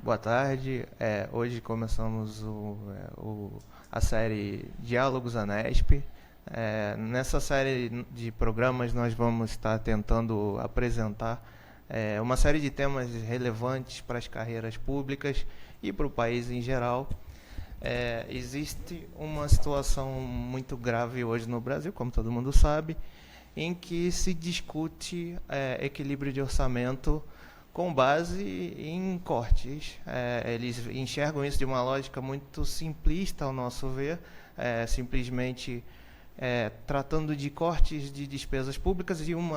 Boa tarde. Hoje começamos a série Diálogos Anesp. Nessa série de programas nós vamos estar tentando apresentar uma série de temas relevantes para as carreiras públicas e para o país em geral. Existe uma situação muito grave hoje no Brasil, como todo mundo sabe, em que se discute equilíbrio de orçamento com base em cortes. Eles enxergam isso de uma lógica muito simplista, ao nosso ver, simplesmente tratando de cortes de despesas públicas, e um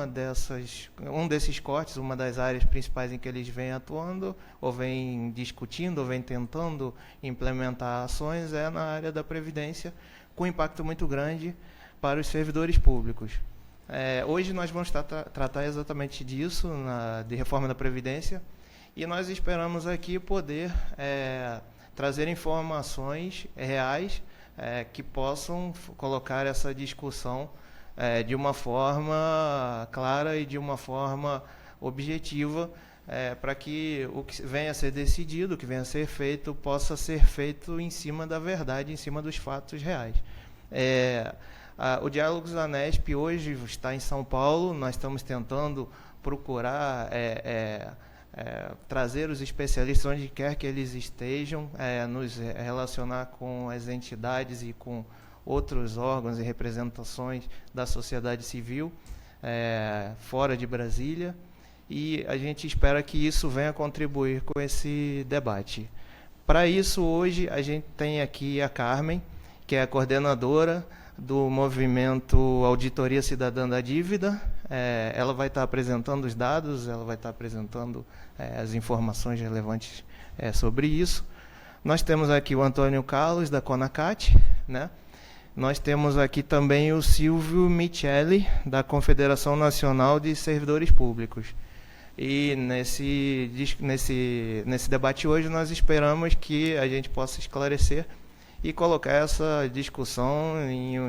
desses cortes, uma das áreas principais em que eles vêm atuando, ou vêm discutindo, ou vêm tentando implementar ações, é na área da Previdência, com impacto muito grande para os servidores públicos. Hoje nós vamos tratar exatamente disso, de reforma da Previdência, e nós esperamos aqui poder trazer informações reais que possam colocar essa discussão de uma forma clara e de uma forma objetiva, para que o que venha a ser decidido, o que venha a ser feito, possa ser feito em cima da verdade, em cima dos fatos reais. O Diálogos Anesp hoje está em São Paulo. Nós estamos tentando procurar trazer os especialistas onde quer que eles estejam, nos relacionar com as entidades e com outros órgãos e representações da sociedade civil fora de Brasília, e a gente espera que isso venha contribuir com esse debate. Para isso, hoje, a gente tem aqui a Carmen, que é a coordenadora do movimento Auditoria Cidadã da Dívida. Ela vai estar apresentando os dados, ela vai estar apresentando as informações relevantes sobre isso. Nós temos aqui o Antônio Carlos, da Conacat, né? Nós temos aqui também o Silvio Micheli, da Confederação Nacional de Servidores Públicos. E nesse debate hoje nós esperamos que a gente possa esclarecer e colocar essa discussão em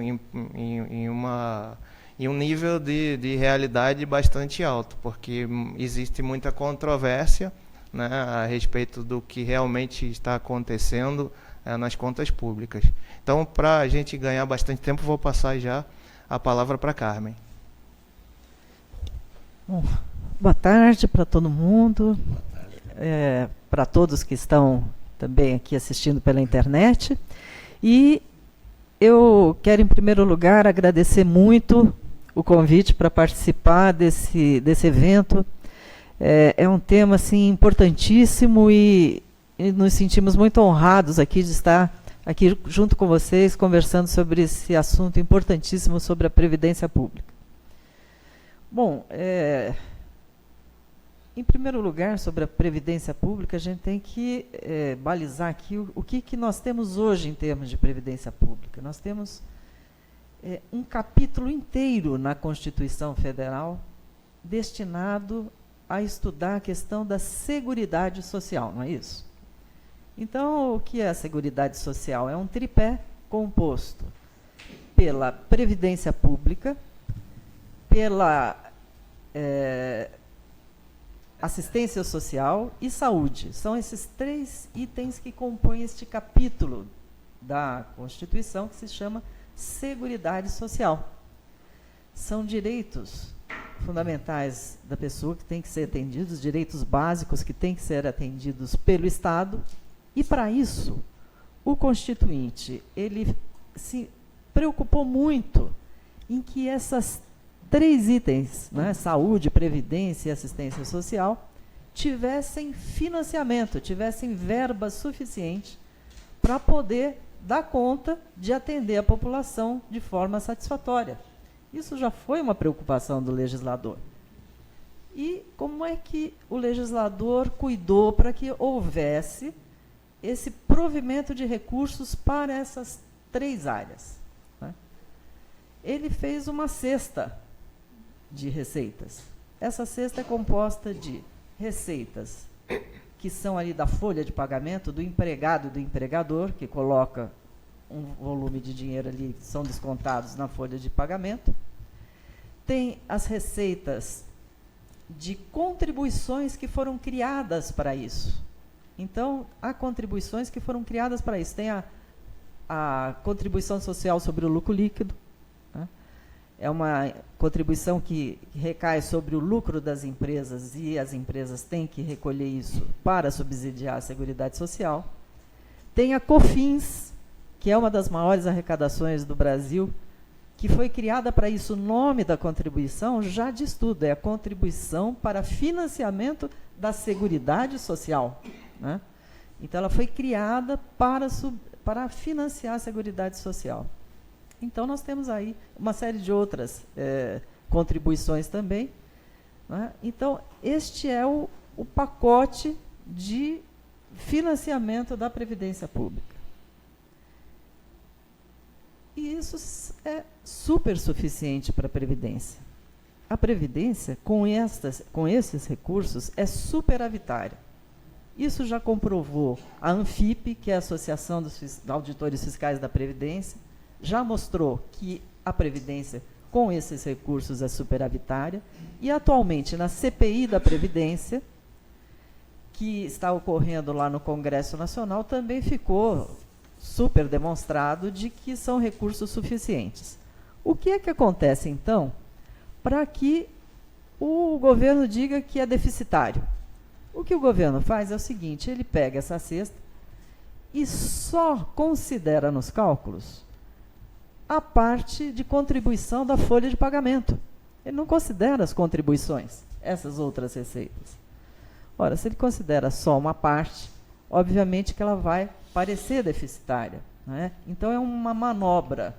um nível de realidade bastante alto, porque existe muita controvérsia, né, a respeito do que realmente está acontecendo nas contas públicas. Então, para a gente ganhar bastante tempo, vou passar já a palavra para a Carmen. Bom, boa tarde para todo mundo, para todos que estão também aqui assistindo pela internet. E eu quero, em primeiro lugar, agradecer muito o convite para participar desse evento. É um tema assim, importantíssimo, e nos sentimos muito honrados aqui de estar aqui junto com vocês, conversando sobre esse assunto importantíssimo sobre a Previdência Pública. Bom, em primeiro lugar, sobre a Previdência Pública, a gente tem que balizar aqui o que nós temos hoje em termos de Previdência Pública. Nós temos um capítulo inteiro na Constituição Federal destinado a estudar a questão da Seguridade Social, não é isso? Então, o que é a Seguridade Social? É um tripé composto pela Previdência Pública, pela assistência social e saúde. São esses três itens que compõem este capítulo da Constituição, que se chama Seguridade Social. São direitos fundamentais da pessoa que têm que ser atendidos, direitos básicos que têm que ser atendidos pelo Estado, e, para isso, o Constituinte ele se preocupou muito em que essas três itens, né, saúde, previdência e assistência social, tivessem financiamento, tivessem verba suficiente para poder dar conta de atender a população de forma satisfatória. Isso já foi uma preocupação do legislador. E como é que o legislador cuidou para que houvesse esse provimento de recursos para essas três áreas, né? Ele fez uma cesta de receitas. Essa cesta é composta de receitas que são ali da folha de pagamento do empregado e do empregador, que coloca um volume de dinheiro ali, que são descontados na folha de pagamento. Tem as receitas de contribuições que foram criadas para isso. Então, há contribuições que foram criadas para isso. Tem a contribuição social sobre o lucro líquido, né? É uma contribuição que recai sobre o lucro das empresas e as empresas têm que recolher isso para subsidiar a Seguridade Social. Tem a COFINS, que é uma das maiores arrecadações do Brasil, que foi criada para isso. O nome da contribuição já diz tudo, é a contribuição para financiamento da Seguridade Social, né? Então, ela foi criada para financiar a Seguridade Social. Então, nós temos aí uma série de outras contribuições também, né? Então, este é o pacote de financiamento da Previdência Pública. E isso é super suficiente para a Previdência. A Previdência, com esses recursos, é superavitária. Isso já comprovou a ANFIP, que é a Associação dos Auditores Fiscais da Previdência, já mostrou que a Previdência, com esses recursos, é superavitária. E, atualmente, na CPI da Previdência, que está ocorrendo lá no Congresso Nacional, também ficou super demonstrado de que são recursos suficientes. O que é que acontece, então, para que o governo diga que é deficitário? O que o governo faz é o seguinte: ele pega essa cesta e só considera nos cálculos a parte de contribuição da folha de pagamento. Ele não considera as contribuições, essas outras receitas. Ora, se ele considera só uma parte, obviamente que ela vai parecer deficitária, né? Então, é uma manobra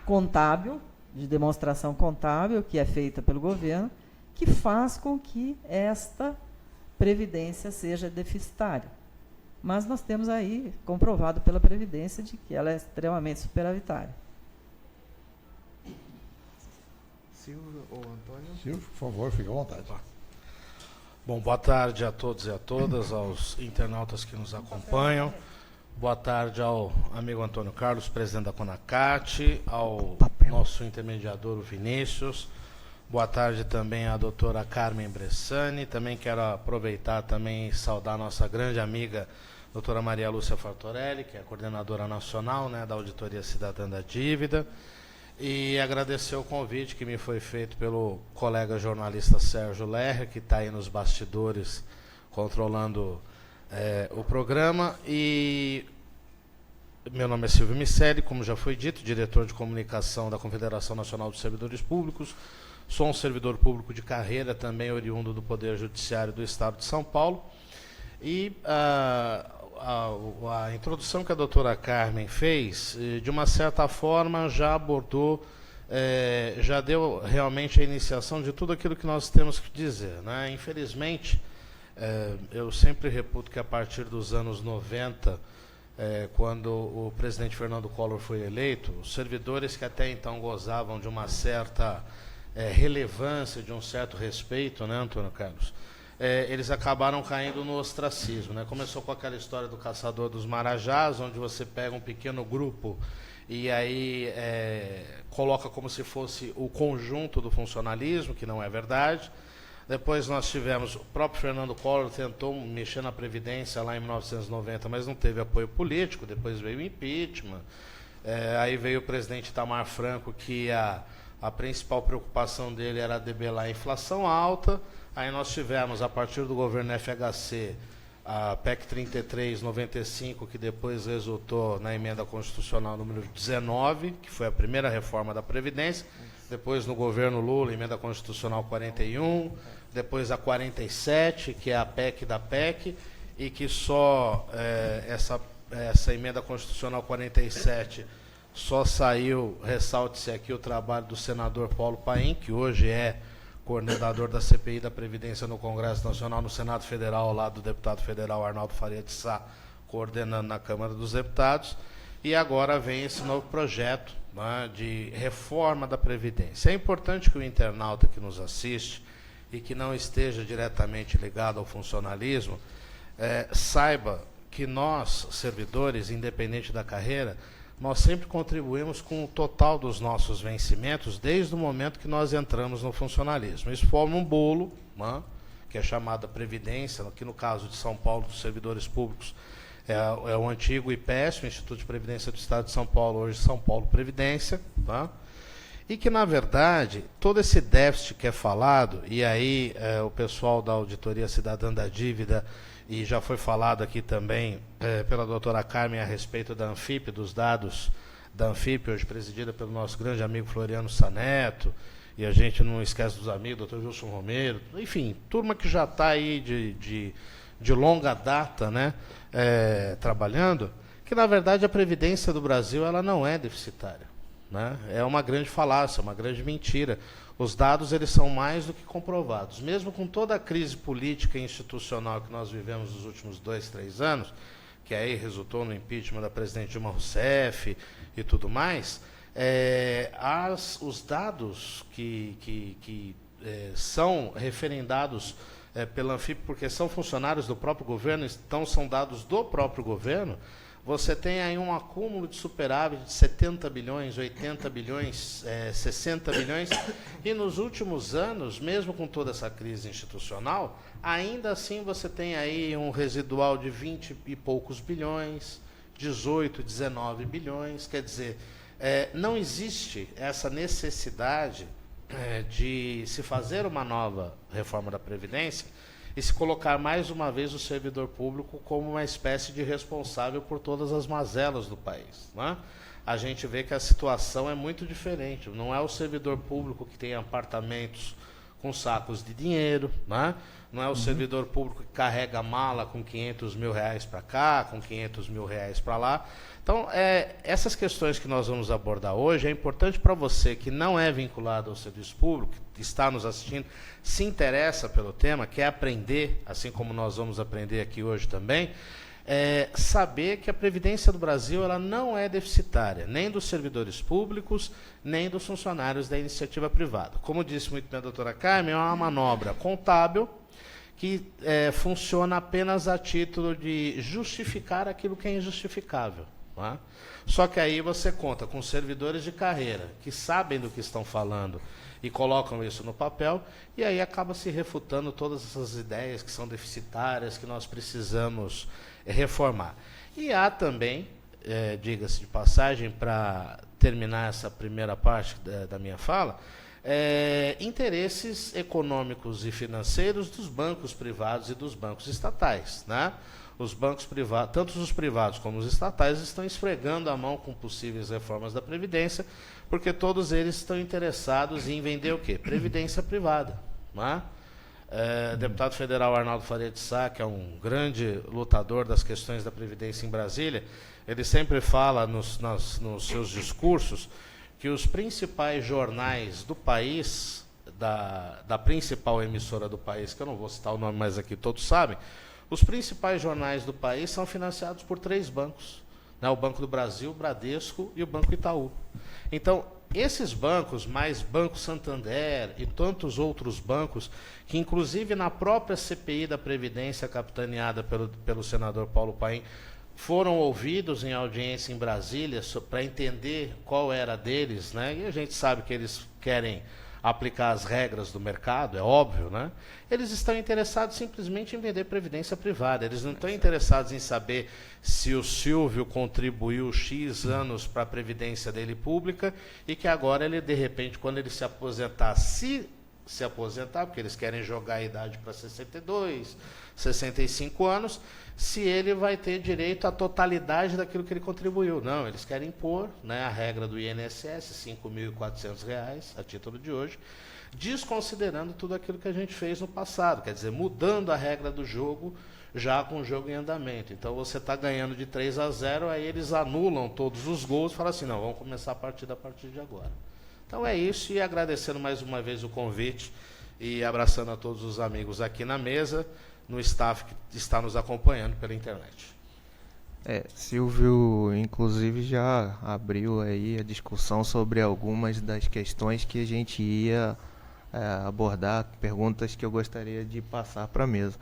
contábil, de demonstração contábil, que é feita pelo governo, que faz com que esta Previdência seja deficitária. Mas nós temos aí, comprovado pela Previdência, de que ela é extremamente superavitária. Silvio ou Antônio? Silvio, por favor, fique à vontade. Bom, boa tarde a todos e a todas, aos internautas que nos acompanham. Boa tarde ao amigo Antônio Carlos, presidente da CONACAT, ao nosso intermediador, o Vinícius. Boa tarde também à doutora Carmen Bressani. Também quero aproveitar também e saudar a nossa grande amiga, doutora Maria Lúcia Fartorelli, que é a coordenadora nacional, né, da Auditoria Cidadã da Dívida. E agradecer o convite que me foi feito pelo colega jornalista Sérgio Lerrer, que está aí nos bastidores controlando o programa. E meu nome é Silvio Miceli, como já foi dito, diretor de comunicação da Confederação Nacional dos Servidores Públicos. Sou um servidor público de carreira, também oriundo do Poder Judiciário do Estado de São Paulo. E a introdução que a doutora Carmen fez, de uma certa forma, já abordou, já deu realmente a iniciação de tudo aquilo que nós temos que dizer, né? Infelizmente, eu sempre reputo que a partir dos anos 90, quando o presidente Fernando Collor foi eleito, os servidores que até então gozavam de uma certa relevância, de um certo respeito, né, Antônio Carlos? Eles acabaram caindo no ostracismo, né? Começou com aquela história do Caçador dos Marajás, onde você pega um pequeno grupo e aí coloca como se fosse o conjunto do funcionalismo, que não é verdade. Depois nós tivemos, o próprio Fernando Collor tentou mexer na Previdência lá em 1990, mas não teve apoio político. Depois veio o impeachment, aí veio o presidente Itamar Franco, que a principal preocupação dele era debelar a inflação alta. Aí nós tivemos, a partir do governo FHC, a PEC 33/95, que depois resultou na emenda constitucional número 19, que foi a primeira reforma da Previdência. Depois, no governo Lula, emenda constitucional 41. Depois a 47, que é a PEC da PEC, e que só essa emenda constitucional 47 só saiu, ressalte-se aqui o trabalho do senador Paulo Paim, que hoje é coordenador da CPI da Previdência no Congresso Nacional, no Senado Federal, ao lado do deputado federal Arnaldo Faria de Sá, coordenando na Câmara dos Deputados. E agora vem esse novo projeto, né, de reforma da Previdência. É importante que o internauta que nos assiste e que não esteja diretamente ligado ao funcionalismo saiba que nós, servidores, independente da carreira, nós sempre contribuímos com o total dos nossos vencimentos desde o momento que nós entramos no funcionalismo. Isso forma um bolo, né, que é chamada Previdência, aqui no caso de São Paulo, dos servidores públicos, é o antigo IPES, o Instituto de Previdência do Estado de São Paulo, hoje São Paulo Previdência, tá? E que, na verdade, todo esse déficit que é falado, e aí o pessoal da Auditoria Cidadã da Dívida, e já foi falado aqui também pela doutora Carmen a respeito da Anfip, dos dados da Anfip, hoje presidida pelo nosso grande amigo Floriano Saneto, e a gente não esquece dos amigos, doutor Wilson Romero, enfim, turma que já está aí de longa data, né, trabalhando, que, na verdade, a Previdência do Brasil ela não é deficitária. Né? É uma grande falácia, uma grande mentira. Os dados eles são mais do que comprovados. Mesmo com toda a crise política e institucional que nós vivemos nos últimos 2, 3 anos, que aí resultou no impeachment da presidente Dilma Rousseff e tudo mais, os dados que são referendados pela Anfip, porque são funcionários do próprio governo, então são dados do próprio governo. Você tem aí um acúmulo de superávit de 70 bilhões, 80 bilhões, 60 bilhões, e nos últimos anos, mesmo com toda essa crise institucional, ainda assim você tem aí um residual de 20 e poucos bilhões, 18, 19 bilhões, quer dizer, não existe essa necessidade de se fazer uma nova reforma da Previdência e se colocar mais uma vez o servidor público como uma espécie de responsável por todas as mazelas do país. Né? A gente vê que a situação é muito diferente. Não é o servidor público que tem apartamentos com sacos de dinheiro, né? Não é o servidor público que carrega mala com 500 mil reais para cá, com 500 mil reais para lá. Então, essas questões que nós vamos abordar hoje, é importante para você que não é vinculado ao serviço público, que está nos assistindo, se interessa pelo tema, quer aprender, assim como nós vamos aprender aqui hoje também, saber que a Previdência do Brasil ela não é deficitária, nem dos servidores públicos, nem dos funcionários da iniciativa privada. Como disse muito bem a doutora Carmen, é uma manobra contábil que funciona apenas a título de justificar aquilo que é injustificável. Não é? Só que aí você conta com servidores de carreira que sabem do que estão falando e colocam isso no papel, e aí acaba se refutando todas essas ideias que são deficitárias, que nós precisamos reformar. E há também, diga-se de passagem, para terminar essa primeira parte da minha fala, interesses econômicos e financeiros dos bancos privados e dos bancos estatais. Né? Os bancos privados, tanto os privados como os estatais, estão esfregando a mão com possíveis reformas da Previdência, porque todos eles estão interessados em vender o quê? Previdência privada. Né? Deputado federal Arnaldo Faria de Sá, que é um grande lutador das questões da Previdência em Brasília, ele sempre fala nos seus discursos que os principais jornais do país, da principal emissora do país, que eu não vou citar o nome mais aqui, todos sabem, os principais jornais do país são financiados por 3 bancos, né? O Banco do Brasil, o Bradesco e o Banco Itaú. Então, esses bancos, mais Banco Santander e tantos outros bancos, que inclusive na própria CPI da Previdência, capitaneada pelo senador Paulo Paim, foram ouvidos em audiência em Brasília para entender qual era deles, né? E a gente sabe que eles querem aplicar as regras do mercado, é óbvio, né? Eles estão interessados simplesmente em vender previdência privada. Eles não estão interessados em saber se o Silvio contribuiu X anos para a previdência dele pública e que agora ele, de repente, quando ele se aposentar, se aposentar, porque eles querem jogar a idade para 62, 65 anos, se ele vai ter direito à totalidade daquilo que ele contribuiu. Não, eles querem impor, né, a regra do INSS, R$ 5.400 a título de hoje, desconsiderando tudo aquilo que a gente fez no passado, quer dizer, mudando a regra do jogo, já com o jogo em andamento. Então você está ganhando de 3-0, aí eles anulam todos os gols e falam assim, não, vamos começar a partida a partir de agora. Então é isso, e agradecendo mais uma vez o convite e abraçando a todos os amigos aqui na mesa, no staff que está nos acompanhando pela internet. Silvio, inclusive, já abriu aí a discussão sobre algumas das questões que a gente ia abordar, perguntas que eu gostaria de passar para a mesa.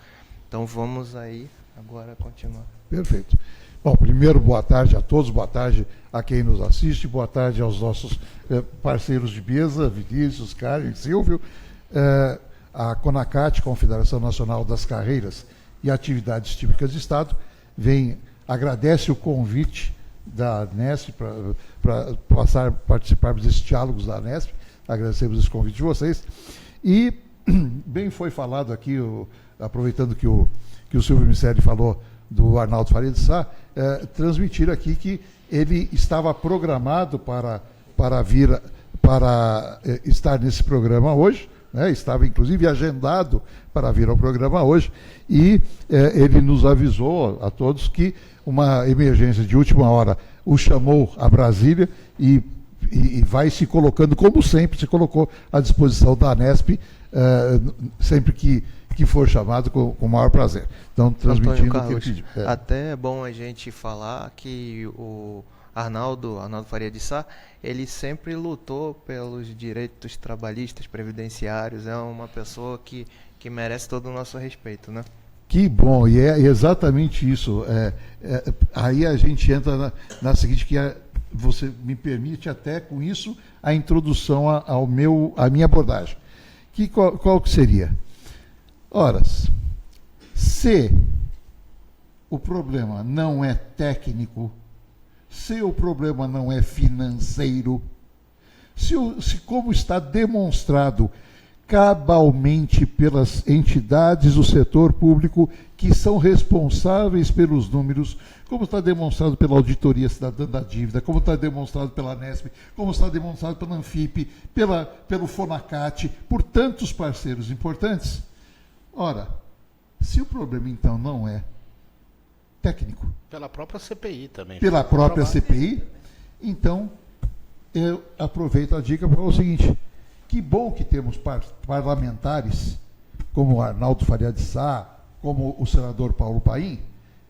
Então vamos aí agora continuar. Perfeito. Bom, primeiro, boa tarde a todos, boa tarde a quem nos assiste, boa tarde aos nossos parceiros de mesa, Vinícius, Caio e Silvio. a CONACAT, Confederação Nacional das Carreiras e Atividades Típicas de Estado, agradece o convite da ANESP para participarmos desses diálogos da ANESP. Agradecemos esse convite de vocês. E, bem foi falado aqui, aproveitando que o Silvio Miceli falou do Arnaldo Faria de Sá, transmitir aqui que ele estava programado para estar nesse programa hoje, né? Estava inclusive agendado para vir ao programa hoje, e ele nos avisou a todos que uma emergência de última hora o chamou a Brasília e vai se colocando, como sempre, se colocou à disposição da ANESP, sempre que for chamado, com o maior prazer. Então, transmitindo o que ele pediu. Até é bom a gente falar que o Arnaldo Faria de Sá, ele sempre lutou pelos direitos trabalhistas, previdenciários, é uma pessoa que merece todo o nosso respeito, né? Que bom, e é exatamente isso. Aí a gente entra na seguinte, você me permite até com isso a introdução à minha abordagem. Qual que seria? Ora, se o problema não é técnico, se o problema não é financeiro, se como está demonstrado cabalmente pelas entidades do setor público que são responsáveis pelos números, como está demonstrado pela Auditoria Cidadã da Dívida, como está demonstrado pela ANESP, como está demonstrado pela ANFIP, pelo FONACAT, por tantos parceiros importantes. Ora, se o problema então não é técnico, pela própria CPI também. Pela própria CPI, então eu aproveito a dica para falar o seguinte: que bom que temos parlamentares como o Arnaldo Faria de Sá, como o senador Paulo Paim,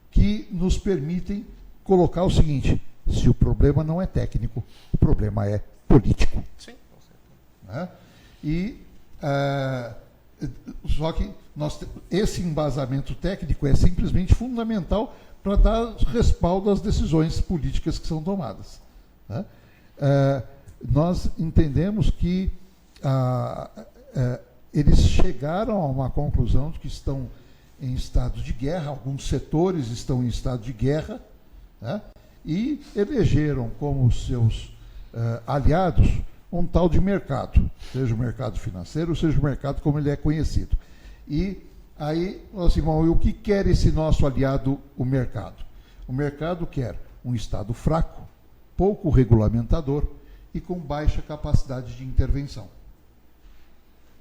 que nos permitem colocar o seguinte: se o problema não é técnico, o problema é político. Sim, com Né? certeza. Só que esse embasamento técnico é simplesmente fundamental para dar respaldo às decisões políticas que são tomadas. Né? Nós entendemos que eles chegaram a uma conclusão de que estão em estado de guerra, alguns setores estão em estado de guerra, né? E elegeram como seus aliados um tal de mercado, seja o mercado financeiro, seja o mercado como ele é conhecido. E aí, assim, bom, e o que quer esse nosso aliado, o mercado? O mercado quer um Estado fraco, pouco regulamentador e com baixa capacidade de intervenção.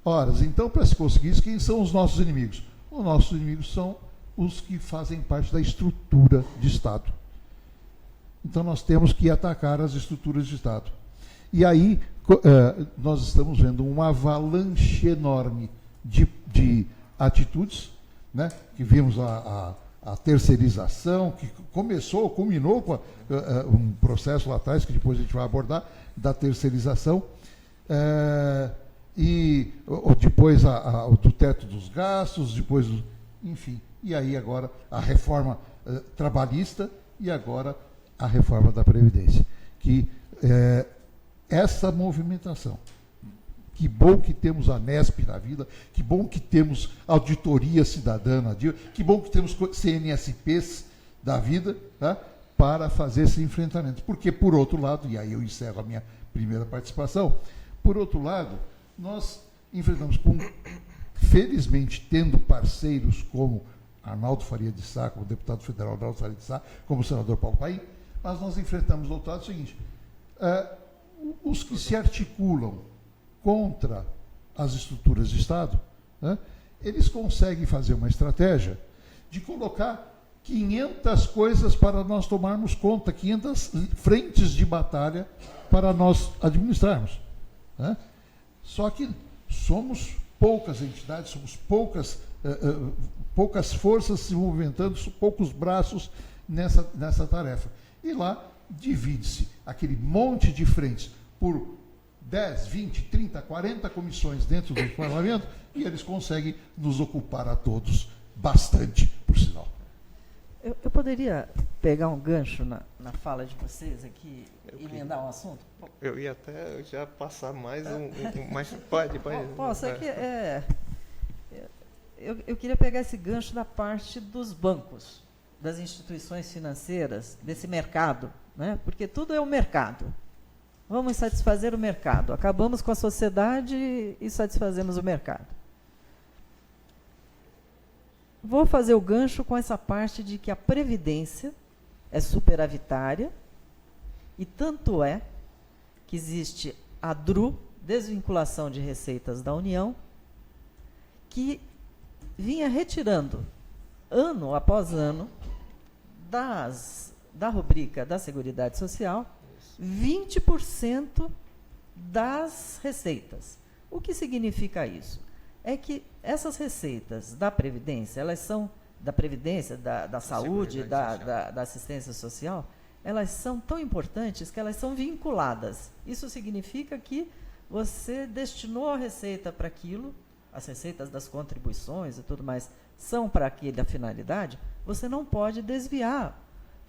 Ora, então, para se conseguir isso, quem são os nossos inimigos? Os nossos inimigos são os que fazem parte da estrutura de Estado. Então, nós temos que atacar as estruturas de Estado. E aí, nós estamos vendo uma avalanche enorme de atitudes, né? Que vimos a terceirização, que culminou com um processo lá atrás, que depois a gente vai abordar, da terceirização, e depois do teto dos gastos, depois, enfim, e aí agora a reforma trabalhista e agora a reforma da Previdência. Que essa movimentação, que bom que temos a ANESP na vida, que bom que temos Auditoria Cidadã na vida, que bom que temos CNSPs da vida, tá? Para fazer esse enfrentamento. Porque, por outro lado, e aí eu encerro a minha primeira participação, por outro lado, nós enfrentamos, felizmente, tendo parceiros como Arnaldo Faria de Sá, como deputado federal Arnaldo Faria de Sá, como o senador Paulo Paim, mas nós enfrentamos do outro lado o seguinte: os que se articulam contra as estruturas de Estado, né, eles conseguem fazer uma estratégia de colocar 500 coisas para nós tomarmos conta, 500 frentes de batalha para nós administrarmos. Né? Só que somos poucas entidades, somos poucas forças se movimentando, poucos braços nessa tarefa. E lá divide-se aquele monte de frentes por 10, 20, 30, 40 comissões dentro do parlamento, e eles conseguem nos ocupar a todos bastante, por sinal. Eu poderia pegar um gancho na fala de vocês aqui e emendar um assunto? Eu ia até já passar mais mas pode. Posso, eu queria pegar esse gancho da parte dos bancos, das instituições financeiras, desse mercado, né? Porque tudo é o mercado. Vamos satisfazer o mercado. Acabamos com a sociedade e satisfazemos o mercado. Vou fazer o gancho com essa parte de que a Previdência é superavitária, e tanto é que existe a DRU, desvinculação de receitas da União, que vinha retirando, ano após ano, da rubrica da Seguridade Social, 20% das receitas. O que significa isso? É que essas receitas da Previdência, elas são da Previdência, da saúde, da assistência social, elas são tão importantes que elas são vinculadas. Isso significa que você destinou a receita para aquilo, as receitas das contribuições e tudo mais são para aquela finalidade, você não pode desviar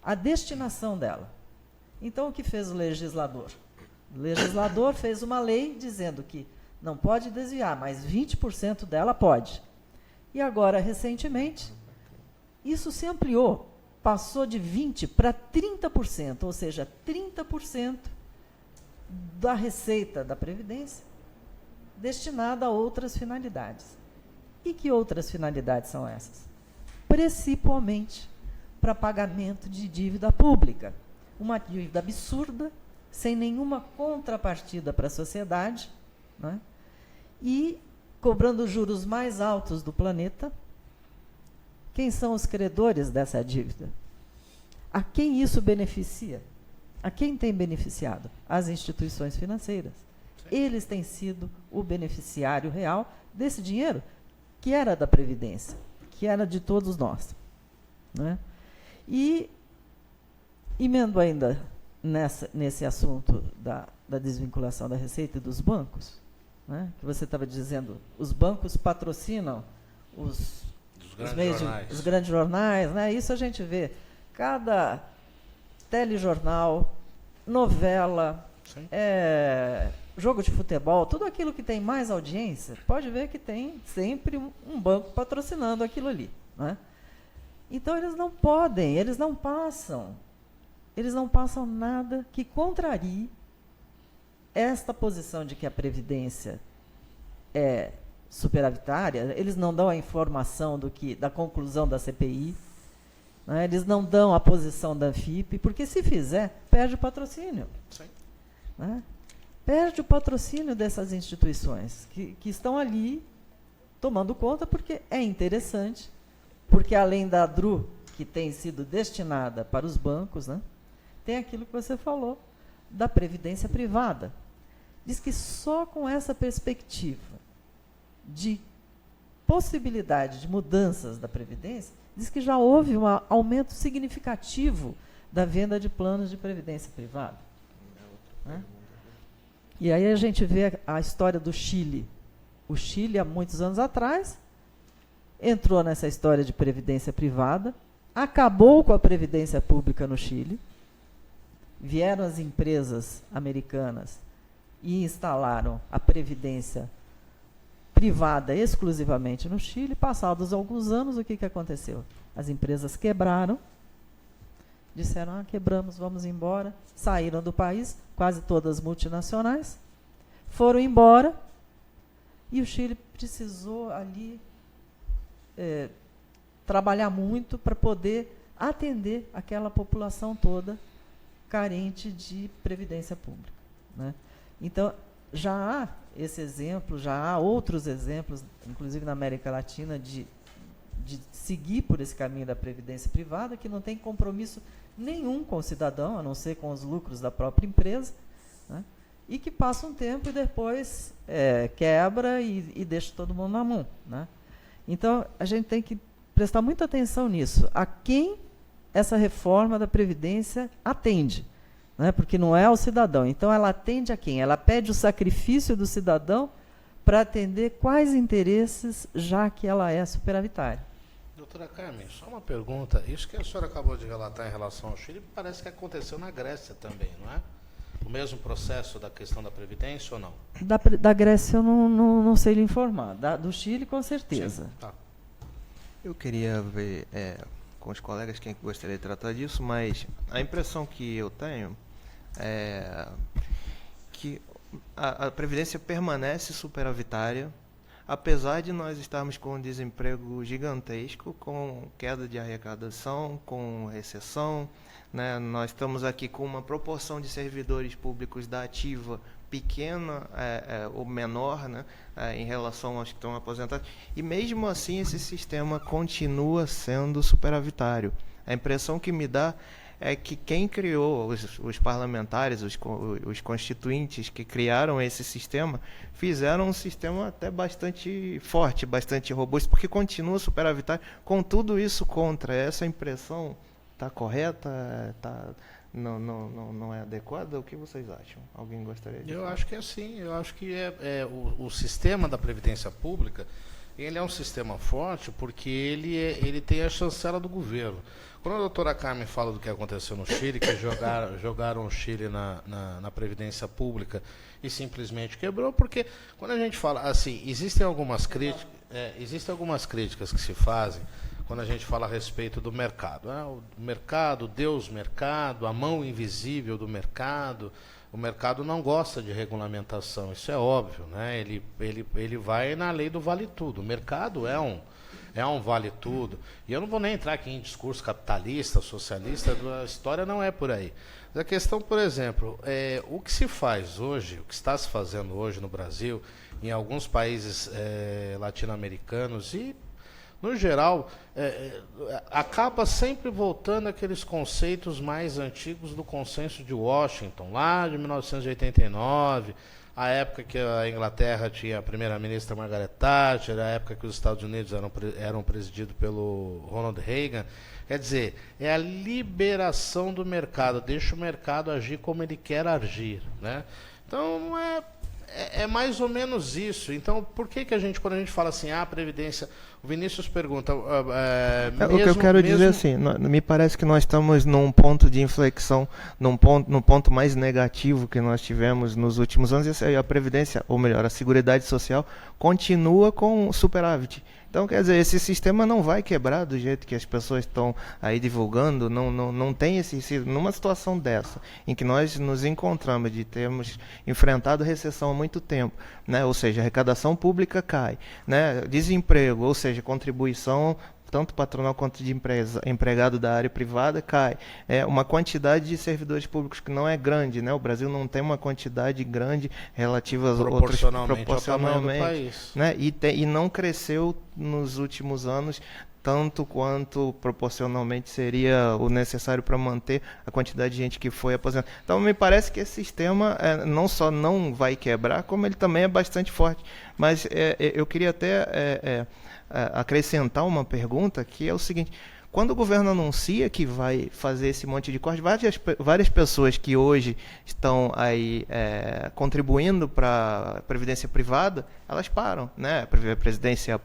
a destinação dela. Então, o que fez o legislador? O legislador fez uma lei dizendo que não pode desviar, mas 20% dela pode. E agora, recentemente, isso se ampliou, passou de 20% para 30%, ou seja, 30% da receita da Previdência destinada a outras finalidades. E que outras finalidades são essas? Principalmente para pagamento de dívida pública. Uma dívida absurda, sem nenhuma contrapartida para a sociedade, né? E cobrando os juros mais altos do planeta. Quem são os credores dessa dívida? A quem isso beneficia? A quem tem beneficiado? As instituições financeiras. Eles têm sido o beneficiário real desse dinheiro que era da Previdência, que era de todos nós, né? E, emendo ainda nesse assunto da desvinculação da receita e dos bancos, né, que você estava dizendo, os bancos patrocinam os grandes jornais, né? Isso a gente vê. Cada telejornal, novela, jogo de futebol, tudo aquilo que tem mais audiência, pode ver que tem sempre um banco patrocinando aquilo ali, né? Então, eles não podem, eles não passam nada que contrarie esta posição de que a Previdência é superavitária. Eles não dão a informação da conclusão da CPI, né? Eles não dão a posição da Anfip, porque se fizer, perde o patrocínio. Sim. Né? Perde o patrocínio dessas instituições que estão ali tomando conta, porque é interessante, porque além da DRU, que tem sido destinada para os bancos, né, tem aquilo que você falou, da previdência privada. Diz que só com essa perspectiva de possibilidade de mudanças da Previdência, diz que já houve um aumento significativo da venda de planos de previdência privada. Né? E aí a gente vê a história do Chile. O Chile, há muitos anos atrás, entrou nessa história de previdência privada, acabou com a previdência pública no Chile, vieram as empresas americanas e instalaram a previdência privada exclusivamente no Chile. Passados alguns anos, o que aconteceu? As empresas quebraram, disseram, quebramos, vamos embora, saíram do país, quase todas multinacionais, foram embora, e o Chile precisou ali trabalhar muito para poder atender aquela população toda carente de previdência pública, né? Então, já há esse exemplo, já há outros exemplos, inclusive na América Latina, de seguir por esse caminho da previdência privada, que não tem compromisso nenhum com o cidadão, a não ser com os lucros da própria empresa, né? E que passa um tempo e depois quebra e deixa todo mundo na mão, né? Então, a gente tem que prestar muita atenção nisso. A quem essa reforma da Previdência atende, né? Porque não é ao cidadão. Então, ela atende a quem? Ela pede o sacrifício do cidadão para atender quais interesses, já que ela é superavitária. Doutora Carmen, só uma pergunta. Isso que a senhora acabou de relatar em relação ao Chile, parece que aconteceu na Grécia também, não é? O mesmo processo da questão da Previdência ou não? Da Grécia eu não sei lhe informar. Do Chile, com certeza. Sim, tá. Eu queria ver com os colegas quem gostaria de tratar disso, mas a impressão que eu tenho é que a Previdência permanece superavitária, apesar de nós estarmos com um desemprego gigantesco, com queda de arrecadação, com recessão, né? Nós estamos aqui com uma proporção de servidores públicos da ativa pequena ou menor, né, em relação aos que estão aposentados, e mesmo assim esse sistema continua sendo superavitário. A impressão que me dá é que quem criou, os parlamentares, os constituintes que criaram esse sistema, fizeram um sistema até bastante forte, bastante robusto, porque continua superavitário, com tudo isso contra. Essa impressão está correta? Não é adequada? O que vocês acham? Alguém gostaria de Eu falar? acho que é assim. Eu acho que o sistema da Previdência Pública, ele é um sistema forte porque ele tem a chancela do governo. Quando a doutora Carmen fala do que aconteceu no Chile, que jogaram o Chile na Previdência Pública e simplesmente quebrou, porque quando a gente fala assim, existem algumas críticas que se fazem quando a gente fala a respeito do mercado. O mercado, Deus mercado, a mão invisível do mercado. O mercado não gosta de regulamentação, isso é óbvio, né? Ele vai na lei do vale tudo. O mercado é um vale tudo. E eu não vou nem entrar aqui em discurso capitalista, socialista, a história não é por aí. Mas a questão, por exemplo, o que se faz hoje, o que está se fazendo hoje no Brasil, em alguns países latino-americanos e no geral, acaba sempre voltando àqueles conceitos mais antigos do Consenso de Washington, lá de 1989, a época que a Inglaterra tinha a primeira-ministra Margaret Thatcher, a época que os Estados Unidos eram presididos pelo Ronald Reagan. Quer dizer, é a liberação do mercado, deixa o mercado agir como ele quer agir, né? Então, é mais ou menos isso. Então, por que a gente, quando a gente fala assim, Previdência, o Vinícius pergunta... o que eu quero dizer assim, me parece que nós estamos num ponto de inflexão, no ponto mais negativo que nós tivemos nos últimos anos, e a Previdência, ou melhor, a Seguridade Social, continua com superávit. Então, quer dizer, esse sistema não vai quebrar do jeito que as pessoas estão aí divulgando, não tem numa situação dessa, em que nós nos encontramos de termos enfrentado recessão há muito tempo, né? Ou seja, a arrecadação pública cai, né? Desemprego, ou seja, contribuição tanto patronal quanto de empregado da área privada cai. Uma quantidade de servidores públicos que não é grande, né? O Brasil não tem uma quantidade grande relativa às outras proporcionalmente, né? E não cresceu nos últimos anos tanto quanto proporcionalmente seria o necessário para manter a quantidade de gente que foi aposentada. Então, me parece que esse sistema não só não vai quebrar, como ele também é bastante forte. Mas eu queria até acrescentar uma pergunta, que é o seguinte: quando o governo anuncia que vai fazer esse monte de corte, várias pessoas que hoje estão aí contribuindo para a Previdência Privada, elas param, né? Previdência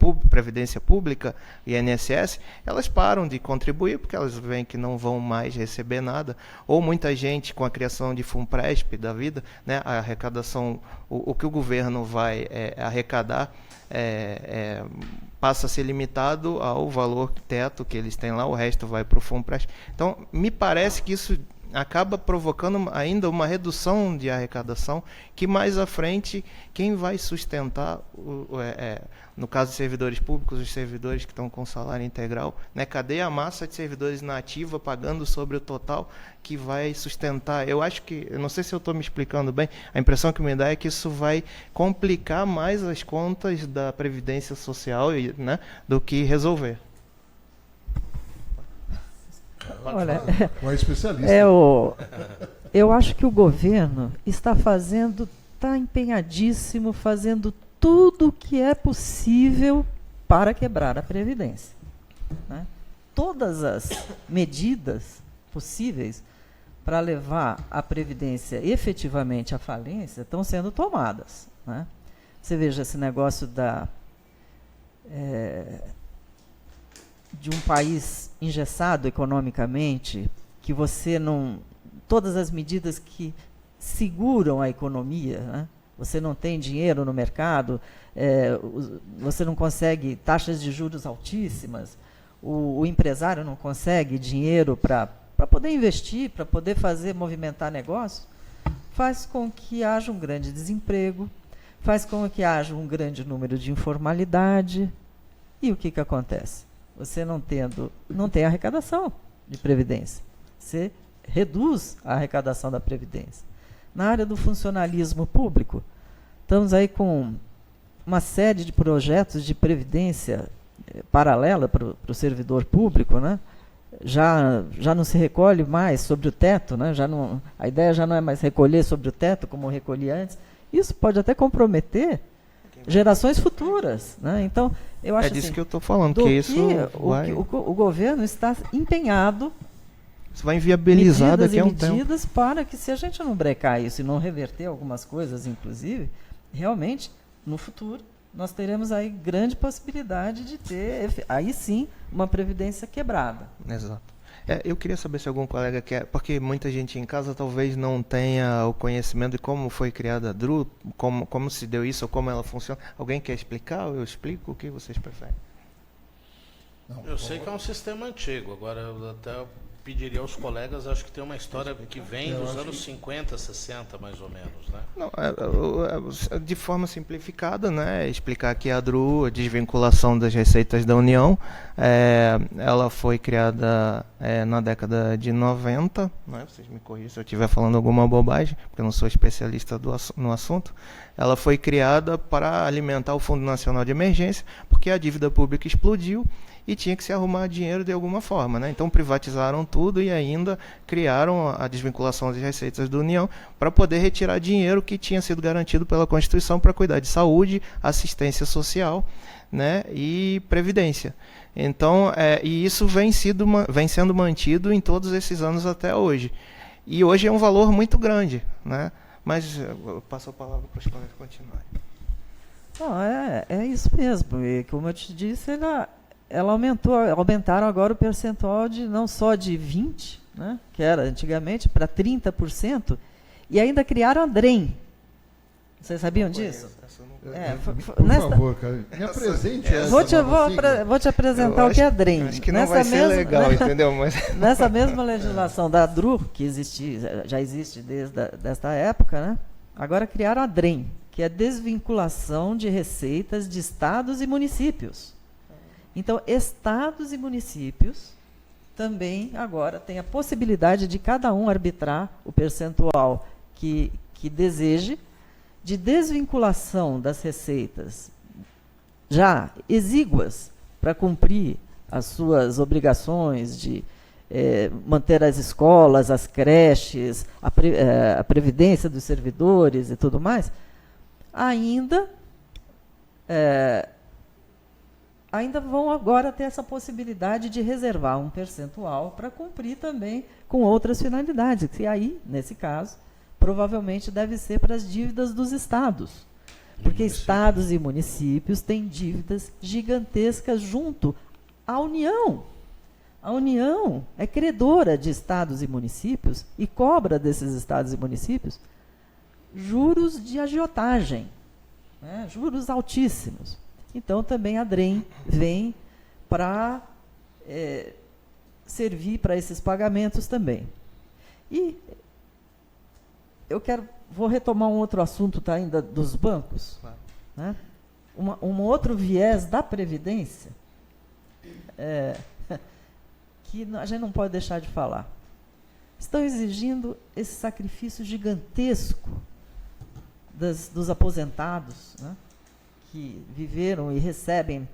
Pública e INSS, elas param de contribuir porque elas veem que não vão mais receber nada. Ou muita gente, com a criação de FUNPRESP da vida, né? A arrecadação, o que o governo vai arrecadar passa a ser limitado ao valor teto que eles têm lá, o resto vai para o FUNPRESP. Então, me parece que isso acaba provocando ainda uma redução de arrecadação, que mais à frente, quem vai sustentar, no caso de servidores públicos, os servidores que estão com salário integral, né? Cadê a massa de servidores na ativa pagando sobre o total que vai sustentar? Eu não sei se eu estou me explicando bem, a impressão que me dá é que isso vai complicar mais as contas da Previdência Social, né, do que resolver. Olha, o especialista. Eu acho que o governo está empenhadíssimo, fazendo tudo o que é possível para quebrar a Previdência, né? Todas as medidas possíveis para levar a Previdência efetivamente à falência estão sendo tomadas, né? Você veja esse negócio de um país engessado economicamente, que você não... Todas as medidas que seguram a economia, né, você não tem dinheiro no mercado, você não consegue taxas de juros altíssimas, o empresário não consegue dinheiro para poder investir, para poder movimentar negócio, faz com que haja um grande desemprego, faz com que haja um grande número de informalidade. E o que acontece? Você não tem arrecadação de previdência. Você reduz a arrecadação da previdência. Na área do funcionalismo público, estamos aí com uma série de projetos de previdência paralela para o servidor público, né? Já não se recolhe mais sobre o teto, né? A ideia já não é mais recolher sobre o teto como recolhia antes. Isso pode até comprometer gerações futuras, né? Então, eu acho disso assim, que eu estou falando, que isso vai... o governo está empenhado Isso vai inviabilizar daqui a um tempo. medidas para que, se a gente não brecar isso e não reverter algumas coisas, inclusive, realmente, no futuro, nós teremos aí grande possibilidade de ter, aí sim, uma previdência quebrada. Exato. Eu queria saber se algum colega quer, porque muita gente em casa talvez não tenha o conhecimento de como foi criada a DRU, como se deu isso, ou como ela funciona. Alguém quer explicar ou eu explico? O que vocês preferem? Eu sei que é um sistema antigo, agora eu até pediria aos colegas, acho que tem uma história que vem dos anos 50, 60, mais ou menos, né? Não, de forma simplificada, né, explicar que a DRU, a desvinculação das receitas da União, ela foi criada na década de 90, né, vocês me corrigem se eu estiver falando alguma bobagem, porque eu não sou especialista no assunto. Ela foi criada para alimentar o Fundo Nacional de Emergência, porque a dívida pública explodiu e tinha que se arrumar dinheiro de alguma forma, né? Então privatizaram tudo e ainda criaram a desvinculação das receitas da União para poder retirar dinheiro que tinha sido garantido pela Constituição para cuidar de saúde, assistência social, né, e previdência. Então, e isso vem sendo mantido em todos esses anos até hoje. E hoje é um valor muito grande, né? Mas eu passo a palavra para os colegas continuarem. Não, é isso mesmo. E como eu te disse, aumentaram agora o percentual não só de 20%, né, que era antigamente, para 30%, e ainda criaram a DREM. Vocês sabiam disso? Por favor, cara, me apresente essa. Vou te apresentar o que é a DREM. Acho que não vai ser legal, entendeu? Mas... Nessa mesma legislação da DRU, que já existe desde esta época, né, agora criaram a DREM, que é a desvinculação de receitas de estados e municípios. Então, estados e municípios também agora têm a possibilidade de cada um arbitrar o percentual que deseje de desvinculação das receitas já exíguas para cumprir as suas obrigações de manter as escolas, as creches, a previdência dos servidores e tudo mais, ainda vão agora ter essa possibilidade de reservar um percentual para cumprir também com outras finalidades. E aí, nesse caso, provavelmente deve ser para as dívidas dos estados. Porque estados e municípios têm dívidas gigantescas junto à União. A União é credora de estados e municípios e cobra desses estados e municípios juros de agiotagem, né, juros altíssimos. Então, também a DREM vem para servir para esses pagamentos também. E vou retomar um outro assunto ainda dos bancos. Claro. Né? Um outro viés da Previdência, que a gente não pode deixar de falar. Estão exigindo esse sacrifício gigantesco dos aposentados, né, que viveram e recebem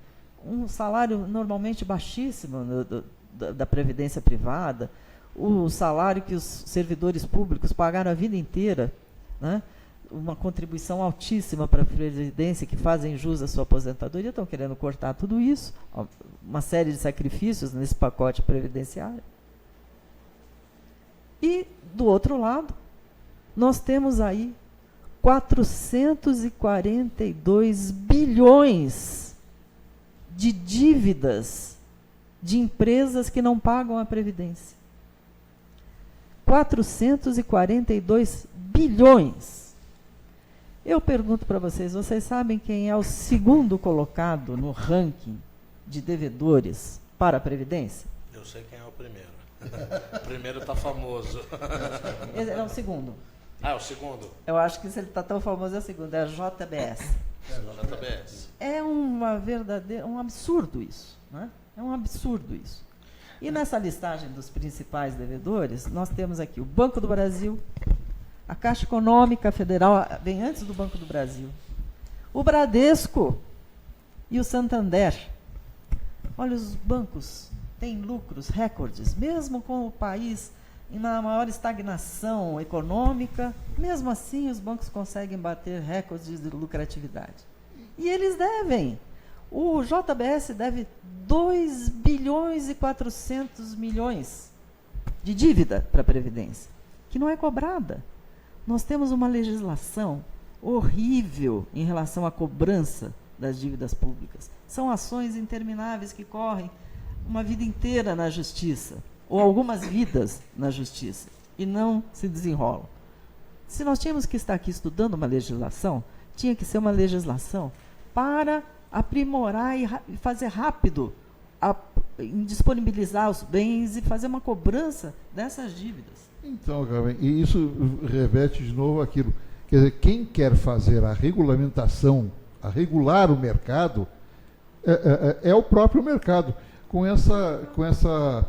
um salário normalmente baixíssimo da Previdência privada, o salário que os servidores públicos pagaram a vida inteira, né, uma contribuição altíssima para a Previdência, que fazem jus à sua aposentadoria, estão querendo cortar tudo isso, uma série de sacrifícios nesse pacote previdenciário. E, do outro lado, nós temos aí 442 bilhões de dívidas de empresas que não pagam a Previdência. 442 bilhões. Eu pergunto para vocês, vocês sabem quem é o segundo colocado no ranking de devedores para a Previdência? Eu sei quem é o primeiro. O primeiro está famoso. Esse é o segundo. Ah, o segundo? Eu acho que se ele está tão famoso é o segundo, é a JBS. JBS. É um absurdo isso, né? É um absurdo isso. E nessa listagem dos principais devedores, nós temos aqui o Banco do Brasil, a Caixa Econômica Federal, vem antes do Banco do Brasil, o Bradesco e o Santander. Olha, os bancos têm lucros, recordes, mesmo com o país na maior estagnação econômica, mesmo assim os bancos conseguem bater recordes de lucratividade. E eles devem. O JBS deve 2 bilhões e 400 milhões de dívida para a Previdência, que não é cobrada. Nós temos uma legislação horrível em relação à cobrança das dívidas públicas. São ações intermináveis que correm uma vida inteira na justiça, ou algumas vidas na justiça, e não se desenrolam. Se nós tínhamos que estar aqui estudando uma legislação, tinha que ser uma legislação para aprimorar e fazer rápido, em disponibilizar os bens e fazer uma cobrança dessas dívidas. Então, Carmen, e isso reveste de novo aquilo. Quer dizer, quem quer fazer a regulamentação, a regular o mercado, é o próprio mercado, com essa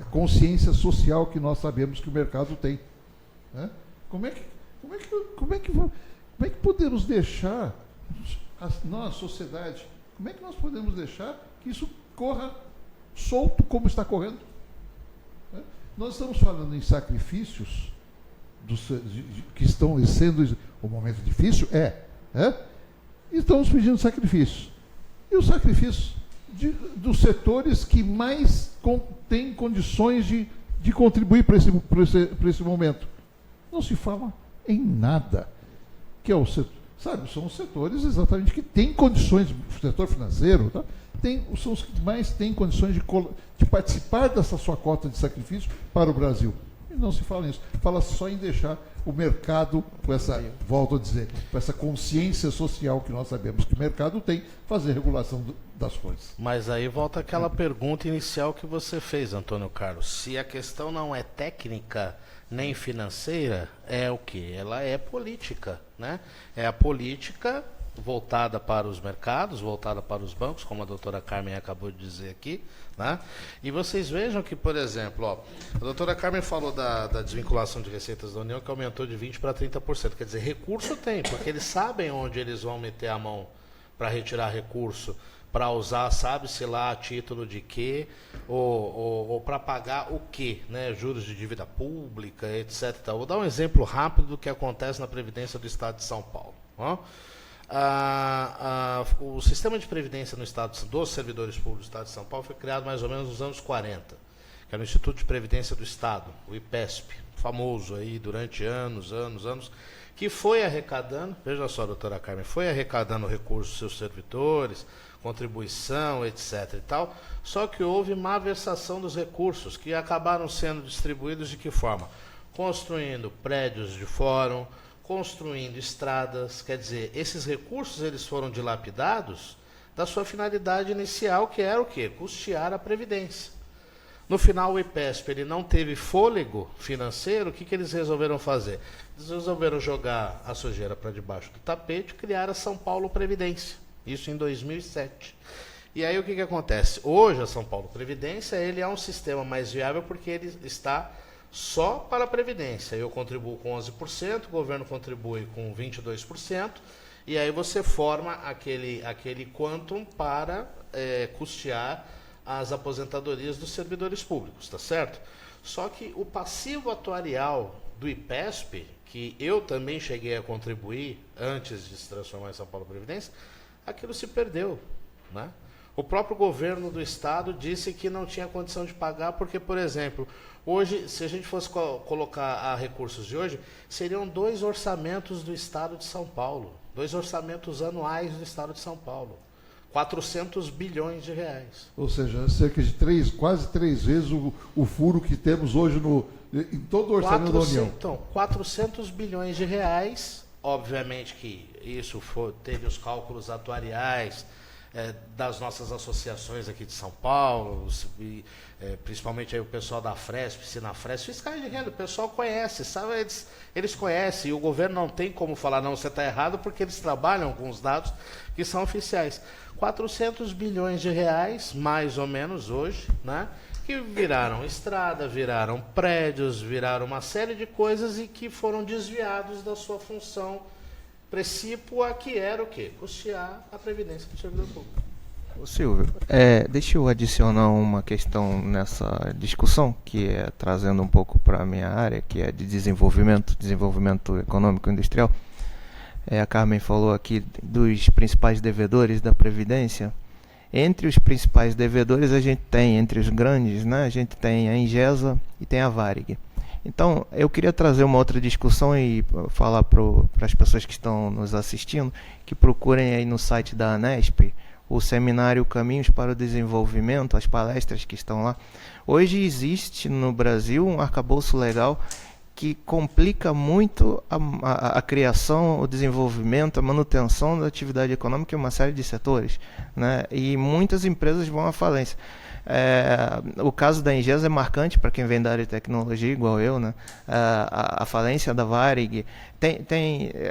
consciência social que nós sabemos que o mercado tem. Né? Como é que podemos deixar, nós, sociedade, como é que nós podemos deixar que isso corra solto como está correndo? Né? Nós estamos falando em sacrifícios que estão sendo o momento difícil, e estamos pedindo sacrifícios. E os sacrifícios dos setores que mais têm condições de contribuir para esse momento. Não se fala em nada. Que é o setor, sabe, são os setores exatamente que têm condições, o setor financeiro, tá? São os que mais têm condições de participar dessa sua cota de sacrifício para o Brasil. E não se fala nisso. Fala só em deixar o mercado, com essa, volto a dizer, com essa consciência social que nós sabemos que o mercado tem, fazer regulação das coisas. Mas aí volta aquela pergunta inicial que você fez, Antônio Carlos. Se a questão não é técnica nem financeira, é o quê? Ela é política, né? É a política voltada para os mercados, voltada para os bancos, como a doutora Carmen acabou de dizer aqui, né? E vocês vejam que, por exemplo, a doutora Carmen falou da desvinculação de receitas da União, que aumentou de 20% para 30%. Quer dizer, recurso tem, porque eles sabem onde eles vão meter a mão para retirar recurso, para usar, sabe-se lá, a título de quê, ou para pagar o quê, né? Juros de dívida pública, etc. Vou dar um exemplo rápido do que acontece na Previdência do Estado de São Paulo. Ó. O sistema de previdência no estado dos servidores públicos do Estado de São Paulo foi criado mais ou menos nos anos 40, que era o Instituto de Previdência do Estado, o IPESP, famoso aí durante anos, que foi arrecadando, veja só, doutora Carmen, foi arrecadando recursos dos seus servidores, contribuição, etc. e tal, só que houve má versação dos recursos, que acabaram sendo distribuídos de que forma? Construindo prédios de fórum, construindo estradas, quer dizer, esses recursos eles foram dilapidados da sua finalidade inicial, que era o quê? Custear a Previdência. No final, o IPESP ele não teve fôlego financeiro, o que eles resolveram fazer? Eles resolveram jogar a sujeira para debaixo do tapete e criar a São Paulo Previdência, isso em 2007. E aí o que acontece? Hoje a São Paulo Previdência ele é um sistema mais viável porque ele está só para a Previdência. Eu contribuo com 11%, o governo contribui com 22%, e aí você forma aquele quantum para custear as aposentadorias dos servidores públicos, tá certo? Só que o passivo atuarial do IPESP, que eu também cheguei a contribuir antes de se transformar em São Paulo Previdência, aquilo se perdeu, né? O próprio governo do estado disse que não tinha condição de pagar porque, por exemplo, hoje, se a gente fosse colocar a recursos de hoje, seriam 2 orçamentos do estado de São Paulo, 2 orçamentos anuais do estado de São Paulo, 400 bilhões de reais. Ou seja, cerca de quase 3 vezes o furo que temos hoje em todo o orçamento da União. Então, 400 bilhões de reais Obviamente que isso teve os cálculos atuariais das nossas associações aqui de São Paulo, principalmente aí o pessoal da Fresp, Sinafresp, fiscais de renda, o pessoal conhece, sabe, eles conhecem, e o governo não tem como falar, não, você está errado, porque eles trabalham com os dados que são oficiais. 400 bilhões de reais, mais ou menos hoje, né, que viraram estrada, viraram prédios, viraram uma série de coisas e que foram desviados da sua função precípua, que era o quê? Custear a previdência do servidor público. Ô Silvio, deixa eu adicionar uma questão nessa discussão, que é trazendo um pouco para a minha área, que é de desenvolvimento econômico e industrial. A Carmen falou aqui dos principais devedores da Previdência. Entre os principais devedores, a gente tem, entre os grandes, né, a gente tem a Ingesa e tem a Varig. Então, eu queria trazer uma outra discussão e falar para as pessoas que estão nos assistindo, que procurem aí no site da ANESP o seminário Caminhos para o Desenvolvimento, as palestras que estão lá. Hoje existe no Brasil um arcabouço legal que complica muito a criação, o desenvolvimento, a manutenção da atividade econômica em uma série de setores, né? E muitas empresas vão à falência. O caso da Ingesa é marcante para quem vem da área de tecnologia, igual eu, né? A falência da Varig.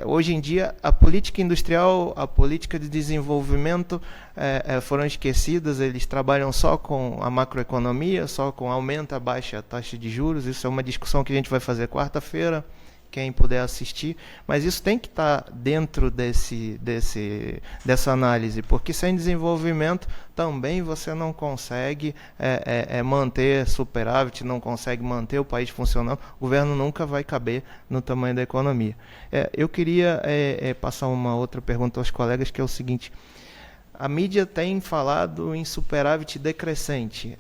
Hoje em dia, a política industrial, a política de desenvolvimento foram esquecidas. Eles trabalham só com a macroeconomia, só com aumenta, baixa a taxa de juros. Isso é uma discussão que a gente vai fazer quarta-feira, quem puder assistir, mas isso tem que estar dentro dessa análise, porque sem desenvolvimento também você não consegue manter superávit, não consegue manter o país funcionando, o governo nunca vai caber no tamanho da economia. Eu queria passar uma outra pergunta aos colegas, que é o seguinte: a mídia tem falado em superávit decrescente.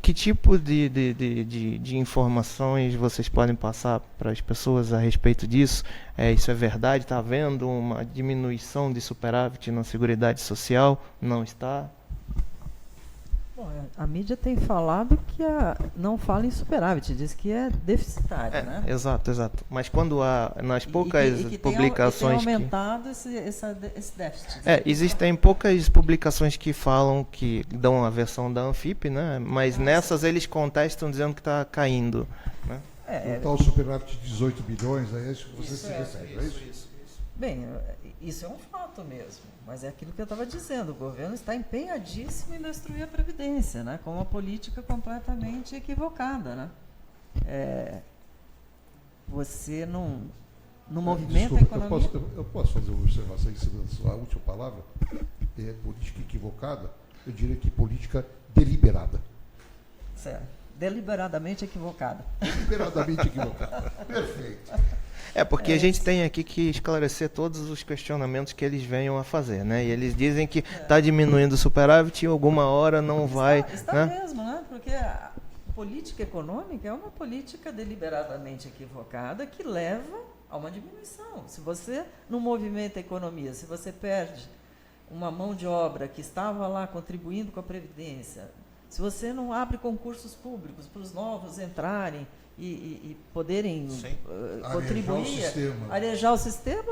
Que tipo de informações vocês podem passar para as pessoas a respeito disso? Isso é verdade? Está havendo uma diminuição de superávit na Seguridade Social? Não está? Bom, a mídia tem falado que não fala em superávit, diz que é deficitário, né? Exato. Mas quando nas poucas publicações tem aumentado esse déficit. Existem poucas publicações que falam, que dão a versão da Anfip, né? Mas nessas eles contestam dizendo que está caindo, né? O superávit de 18 bilhões, é isso que você se refere, é isso? Bem, isso é um fato mesmo, mas é aquilo que eu estava dizendo, o governo está empenhadíssimo em destruir a Previdência, né, com uma política completamente equivocada, né? Você não movimenta a economia... Eu posso fazer uma observação em cima da sua última palavra? Política equivocada, eu diria que política deliberada. Certo. Deliberadamente equivocada. Deliberadamente equivocada. Perfeito. Porque a gente tem aqui que esclarecer todos os questionamentos que eles venham a fazer, né? E eles dizem que está diminuindo o superávit e alguma hora não vai... Está né? mesmo, né? Porque a política econômica é uma política deliberadamente equivocada que leva a uma diminuição. Se você não movimenta a economia, se você perde uma mão de obra que estava lá contribuindo com a Previdência, se você não abre concursos públicos para os novos entrarem e poderem contribuir, arejar o sistema,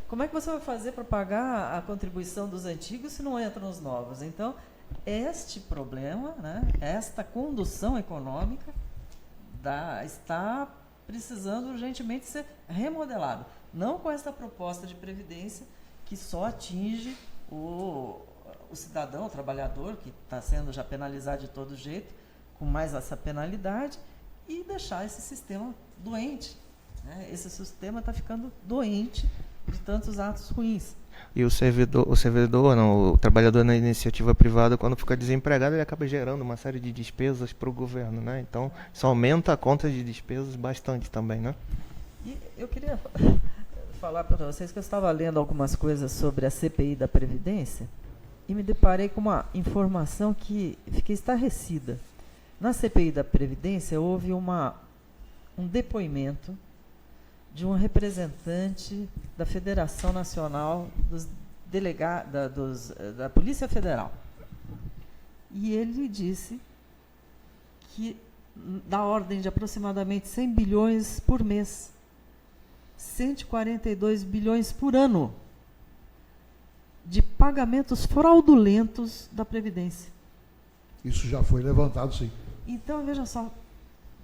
como é que você vai fazer para pagar a contribuição dos antigos se não entram os novos? Então, este problema, né, esta condução econômica está precisando urgentemente ser remodelado. Não com esta proposta de previdência que só atinge o cidadão, o trabalhador, que está sendo já penalizado de todo jeito, com mais essa penalidade, e deixar esse sistema doente, né? Esse sistema está ficando doente de tantos atos ruins. E o trabalhador na iniciativa privada, quando fica desempregado, ele acaba gerando uma série de despesas para o governo, né? Então, isso aumenta a conta de despesas bastante também, né? E eu queria falar para vocês que eu estava lendo algumas coisas sobre a CPI da Previdência e me deparei com uma informação que fiquei estarrecida. Na CPI da Previdência houve um depoimento de um representante da Federação Nacional da Polícia Federal. E ele disse que da ordem de aproximadamente 100 bilhões por mês, 142 bilhões por ano de pagamentos fraudulentos da Previdência. Isso já foi levantado, sim. Então, veja só,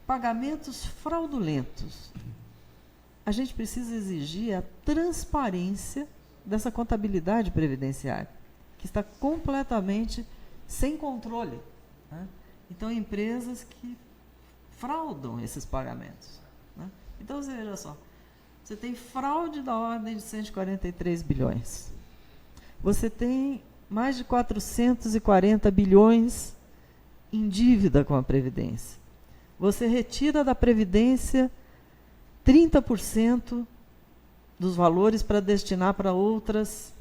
pagamentos fraudulentos. A gente precisa exigir a transparência dessa contabilidade previdenciária, que está completamente sem controle, né? Então, empresas que fraudam esses pagamentos, né? Então, você veja só, você tem fraude da ordem de 143 bilhões. Você tem mais de 440 bilhões em dívida com a Previdência. Você retira da Previdência 30% dos valores para destinar para outras,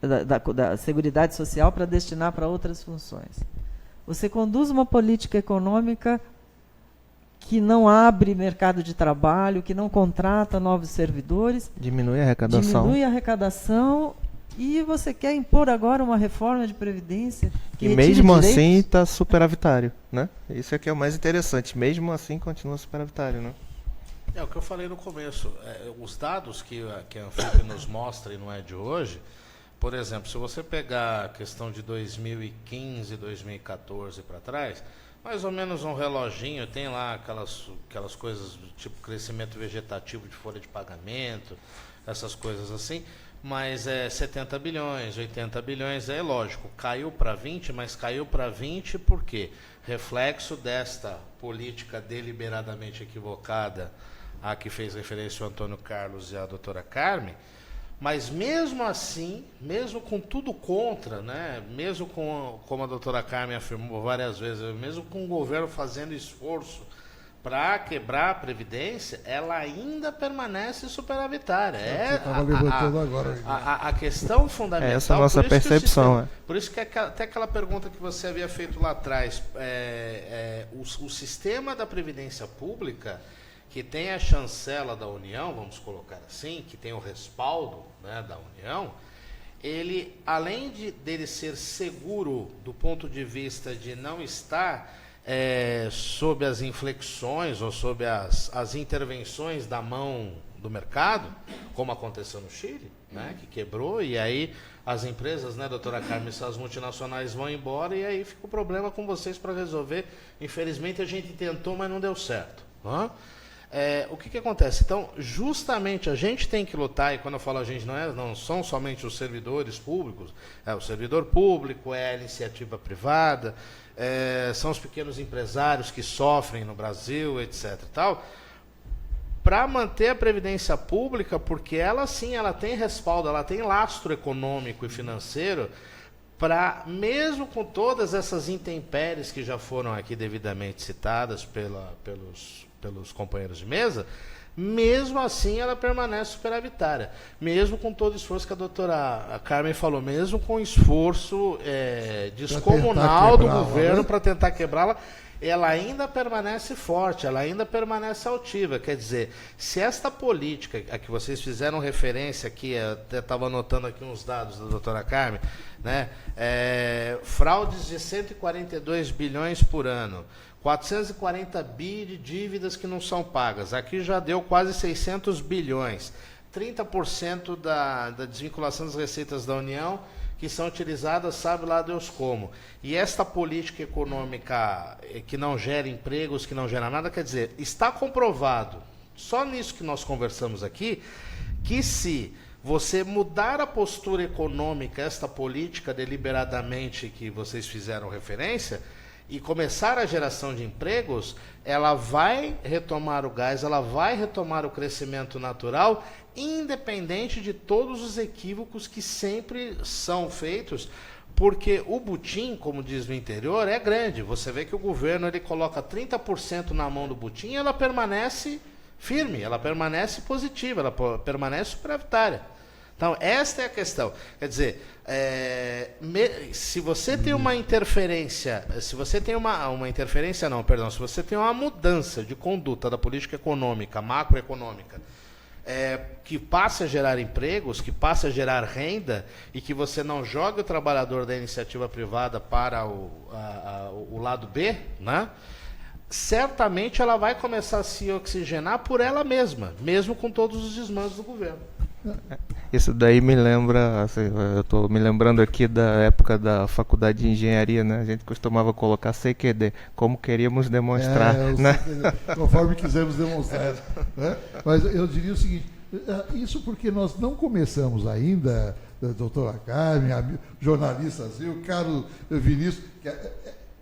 da Seguridade Social, para destinar para outras funções. Você conduz uma política econômica que não abre mercado de trabalho, que não contrata novos servidores. Diminui a arrecadação. Diminui a arrecadação e você quer impor agora uma reforma de Previdência que E mesmo assim está superavitário, né? Isso é que é o mais interessante. Mesmo assim continua superavitário, né? É o que eu falei no começo. Os dados que a Anfip nos mostra e não é de hoje, por exemplo, se você pegar a questão de 2015, 2014 para trás, mais ou menos um reloginho, tem lá aquelas coisas do tipo crescimento vegetativo de folha de pagamento, essas coisas assim, mas 70 bilhões, 80 bilhões, é lógico, caiu para 20, mas caiu para 20 por quê? Reflexo desta política deliberadamente equivocada a que fez referência o Antônio Carlos e a doutora Carmen, mas mesmo assim, mesmo com tudo contra, né, mesmo com, como a doutora Carmen afirmou várias vezes, mesmo com o governo fazendo esforço para quebrar a Previdência, ela ainda permanece superavitária. A questão fundamental... Essa é a nossa percepção. Por isso que até aquela pergunta que você havia feito lá atrás, o sistema da Previdência Pública, que tem a chancela da União, vamos colocar assim, que tem o respaldo, né, da União, ele, além dele ser seguro do ponto de vista de não estar sob as inflexões ou sob as intervenções da mão do mercado, como aconteceu no Chile, né, que quebrou, e aí as empresas, né, doutora Carmen, as multinacionais vão embora, e aí fica o problema com vocês para resolver. Infelizmente a gente tentou, mas não deu certo. O que acontece? Então, justamente a gente tem que lutar, e quando eu falo a gente, não são somente os servidores públicos, o servidor público, é a iniciativa privada, são os pequenos empresários que sofrem no Brasil, etc. Para manter a Previdência Pública, porque ela sim, ela tem respaldo, ela tem lastro econômico e financeiro, para, mesmo com todas essas intempéries que já foram aqui devidamente citadas pelos companheiros de mesa, mesmo assim ela permanece superavitária, mesmo com todo o esforço que a doutora Carmen falou, mesmo com o esforço descomunal do governo para tentar quebrá-la, ela ainda permanece forte, ela ainda permanece altiva. Quer dizer, se esta política a que vocês fizeram referência aqui, eu até estava anotando aqui uns dados da doutora Carmen, né, fraudes de 142 bilhões por ano, 440 bi de dívidas que não são pagas. Aqui já deu quase 600 bilhões. 30% da desvinculação das receitas da União que são utilizadas, sabe lá Deus como. E esta política econômica que não gera empregos, que não gera nada, quer dizer, está comprovado, só nisso que nós conversamos aqui, que se você mudar a postura econômica, esta política deliberadamente que vocês fizeram referência, e começar a geração de empregos, ela vai retomar o gás, ela vai retomar o crescimento natural, independente de todos os equívocos que sempre são feitos, porque o butim, como diz no interior, é grande. Você vê que o governo ele coloca 30% na mão do butim e ela permanece firme, ela permanece positiva, ela permanece superavitária. Então, esta é a questão. Quer dizer, se você tem uma interferência, se você tem se você tem uma mudança de conduta da política econômica, macroeconômica, que passa a gerar empregos, que passa a gerar renda, e que você não joga o trabalhador da iniciativa privada para o lado B, né? certamente ela vai começar a se oxigenar por ela mesma, mesmo com todos os desmandos do governo. Isso daí me lembra, assim, eu estou me lembrando aqui da época da faculdade de engenharia, né? A gente costumava colocar CQD, como queríamos demonstrar, né? Conforme quisemos demonstrar. Né? Mas eu diria o seguinte, isso porque nós não começamos ainda, doutora Carmen, jornalista assim, o caro Vinícius,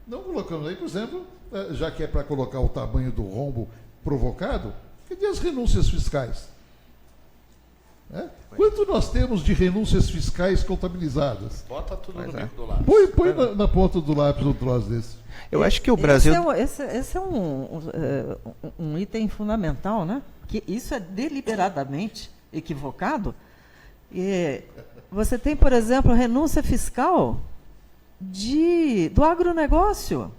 não colocamos aí, por exemplo, já que é para colocar o tamanho do rombo provocado, cadê as renúncias fiscais? Quanto nós temos de renúncias fiscais contabilizadas? Bota tudo no bico do lápis. Põe na ponta do lápis um troço desse. Eu acho que o Brasil... Esse é um item fundamental, né? Que isso é deliberadamente equivocado. E você tem, por exemplo, renúncia fiscal do agronegócio.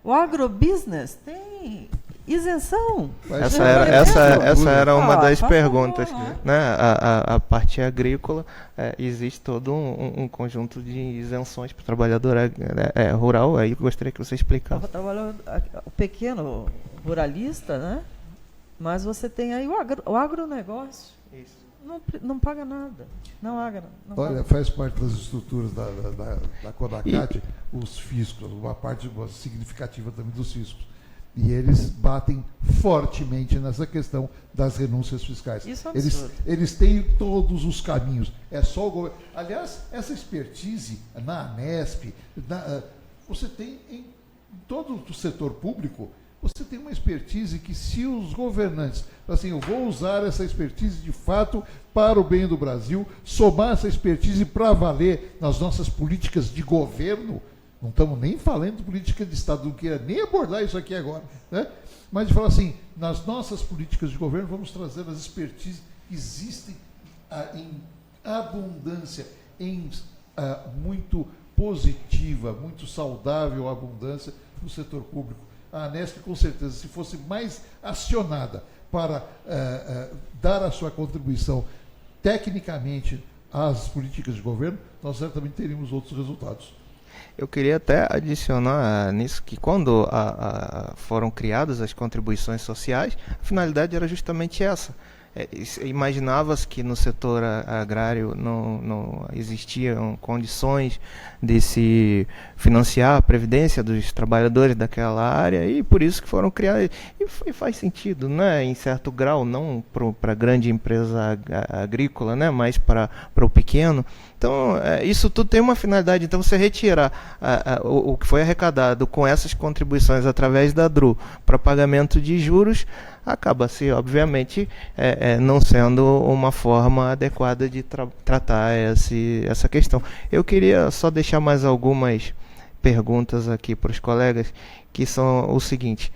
O agrobusiness tem isenção. Essa era uma das perguntas, né? A parte agrícola, existe todo um conjunto de isenções para o trabalhador rural. Aí eu gostaria que você explicasse. O pequeno ruralista, né? Mas você tem aí o agronegócio. Isso. Não paga nada. Olha, faz parte das estruturas da Conacat, os fiscos, uma parte significativa também dos fiscos. E eles batem fortemente nessa questão das renúncias fiscais. Isso é um absurdo. Eles têm todos os caminhos. É só o governo. Aliás, essa expertise na ANESP, você tem em todo o setor público, você tem uma expertise que, se os governantes, assim, eu vou usar essa expertise de fato para o bem do Brasil, somar essa expertise para valer nas nossas políticas de governo. Não estamos nem falando de política de Estado, não queira nem abordar isso aqui agora, né? Mas de falar assim, nas nossas políticas de governo, vamos trazer as expertises que existem em abundância, muito positiva, muito saudável abundância no setor público. A ANESP, com certeza, se fosse mais acionada para dar a sua contribuição tecnicamente às políticas de governo, nós certamente teríamos outros resultados. Eu queria até adicionar nisso que quando foram criadas as contribuições sociais, a finalidade era justamente essa. Imaginava-se que no setor agrário não existiam condições de se financiar a previdência dos trabalhadores daquela área, e por isso que foram criadas. E faz sentido, né? Em certo grau, não para a grande empresa agrícola, né? Mas para o pequeno. Então, isso tudo tem uma finalidade. Então, você retirar o que foi arrecadado com essas contribuições através da DRU para pagamento de juros, acaba-se, obviamente, não sendo uma forma adequada de tratar essa questão. Eu queria só deixar mais algumas perguntas aqui para os colegas, que são o seguinte,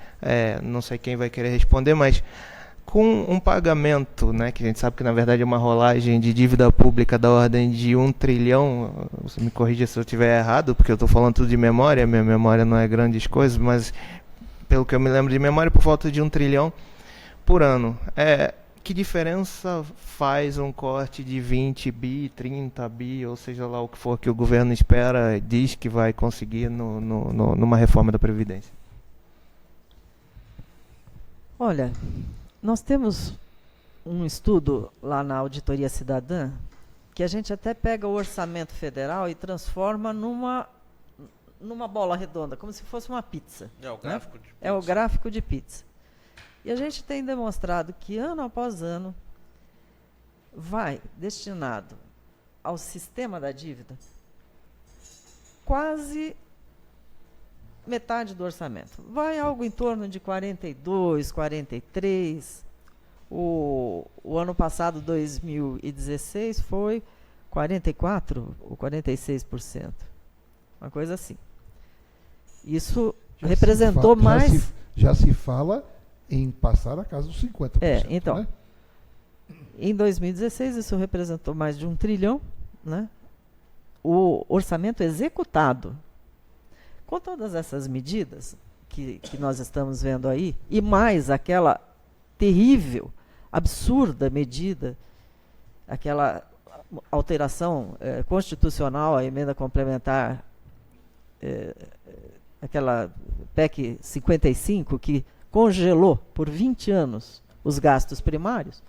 não sei quem vai querer responder, mas com um pagamento, né, que a gente sabe que na verdade é uma rolagem de dívida pública da ordem de 1 trilhão, você me corrija se eu estiver errado, porque eu estou falando tudo de memória, minha memória não é grandes coisas, mas pelo que eu me lembro de memória, por volta de 1 trilhão por ano. Que diferença faz um corte de 20 bi, 30 bi, ou seja lá o que for que o governo espera, diz que vai conseguir numa reforma da Previdência? Olha, nós temos um estudo lá na Auditoria Cidadã, que a gente até pega o orçamento federal e transforma numa bola redonda, como se fosse uma pizza. É o gráfico de pizza. É o gráfico de pizza. E a gente tem demonstrado que, ano após ano, vai destinado ao sistema da dívida quase metade do orçamento. Vai algo em torno de 42, 43. O ano passado, 2016, foi 44 ou 46%. Uma coisa assim. Isso já representou mais... Já se fala em passar a casa dos 50%. Então, né? Em 2016, isso representou mais de 1 trilhão, né? O orçamento executado. Com todas essas medidas que nós estamos vendo aí, e mais aquela terrível, absurda medida, aquela alteração constitucional, a emenda complementar aquela PEC 55, que congelou por 20 anos os gastos primários.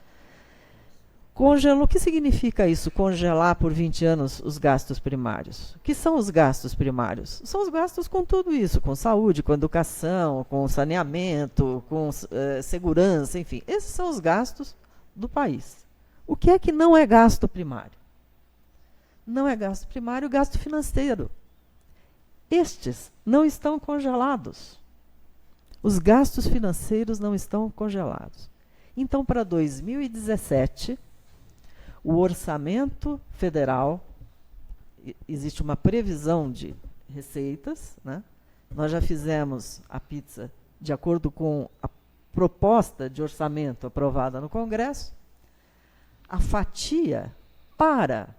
Congelou, o que significa isso, congelar por 20 anos os gastos primários? O que são os gastos primários? São os gastos com tudo isso, com saúde, com educação, com saneamento, com segurança, enfim. Esses são os gastos do país. O que é que não é gasto primário? Não é gasto primário, gasto financeiro. Estes não estão congelados. Os gastos financeiros não estão congelados. Então, para 2017, o orçamento federal, existe uma previsão de receitas, né? Nós já fizemos a pizza de acordo com a proposta de orçamento aprovada no Congresso. A fatia para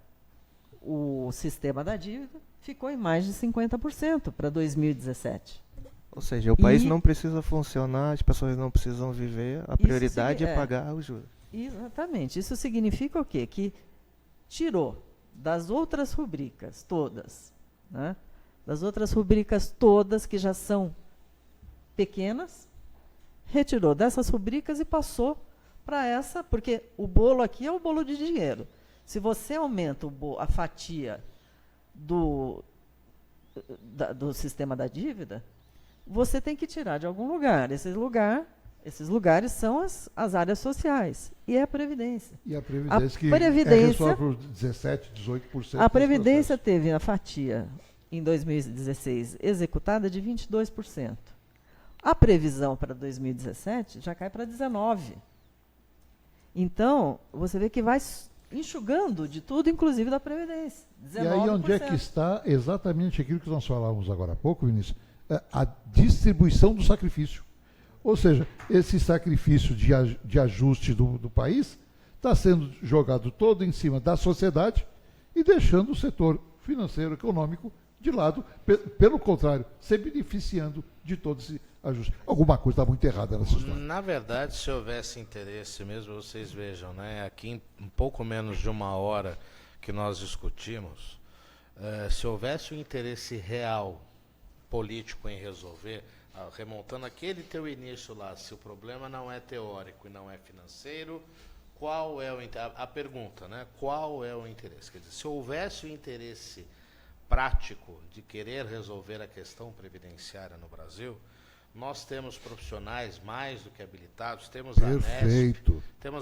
o sistema da dívida ficou em mais de 50% para 2017. Ou seja, o país não precisa funcionar, as pessoas não precisam viver, a prioridade é pagar os juros. Exatamente. Isso significa o quê? Que tirou das outras rubricas todas, né? Das outras rubricas todas que já são pequenas, retirou dessas rubricas e passou para essa, porque o bolo aqui é o bolo de dinheiro. Se você aumenta a fatia do sistema da dívida, você tem que tirar de algum lugar. Esses lugares são as áreas sociais e é a Previdência. E a Previdência que é responsável por 17%, 18%. A Previdência teve a fatia, em 2016, executada de 22%. A previsão para 2017 já cai para 19%. Então, você vê que vai enxugando de tudo, inclusive da Previdência. 19%. E aí onde é que está exatamente aquilo que nós falávamos agora há pouco, Vinícius? A distribuição do sacrifício. Ou seja, esse sacrifício de ajuste do país está sendo jogado todo em cima da sociedade e deixando o setor financeiro, econômico, de lado, pelo contrário, se beneficiando de todo esse ajuste. Alguma coisa está muito errada nessa história. Na verdade, se houvesse interesse mesmo, vocês vejam, né, aqui em um pouco menos de uma hora que nós discutimos, se houvesse um interesse real político em resolver, remontando aquele teu início lá, se o problema não é teórico e não é financeiro, qual é a pergunta, né? Qual é o interesse? Quer dizer, se houvesse o interesse prático de querer resolver a questão previdenciária no Brasil, nós temos profissionais mais do que habilitados, temos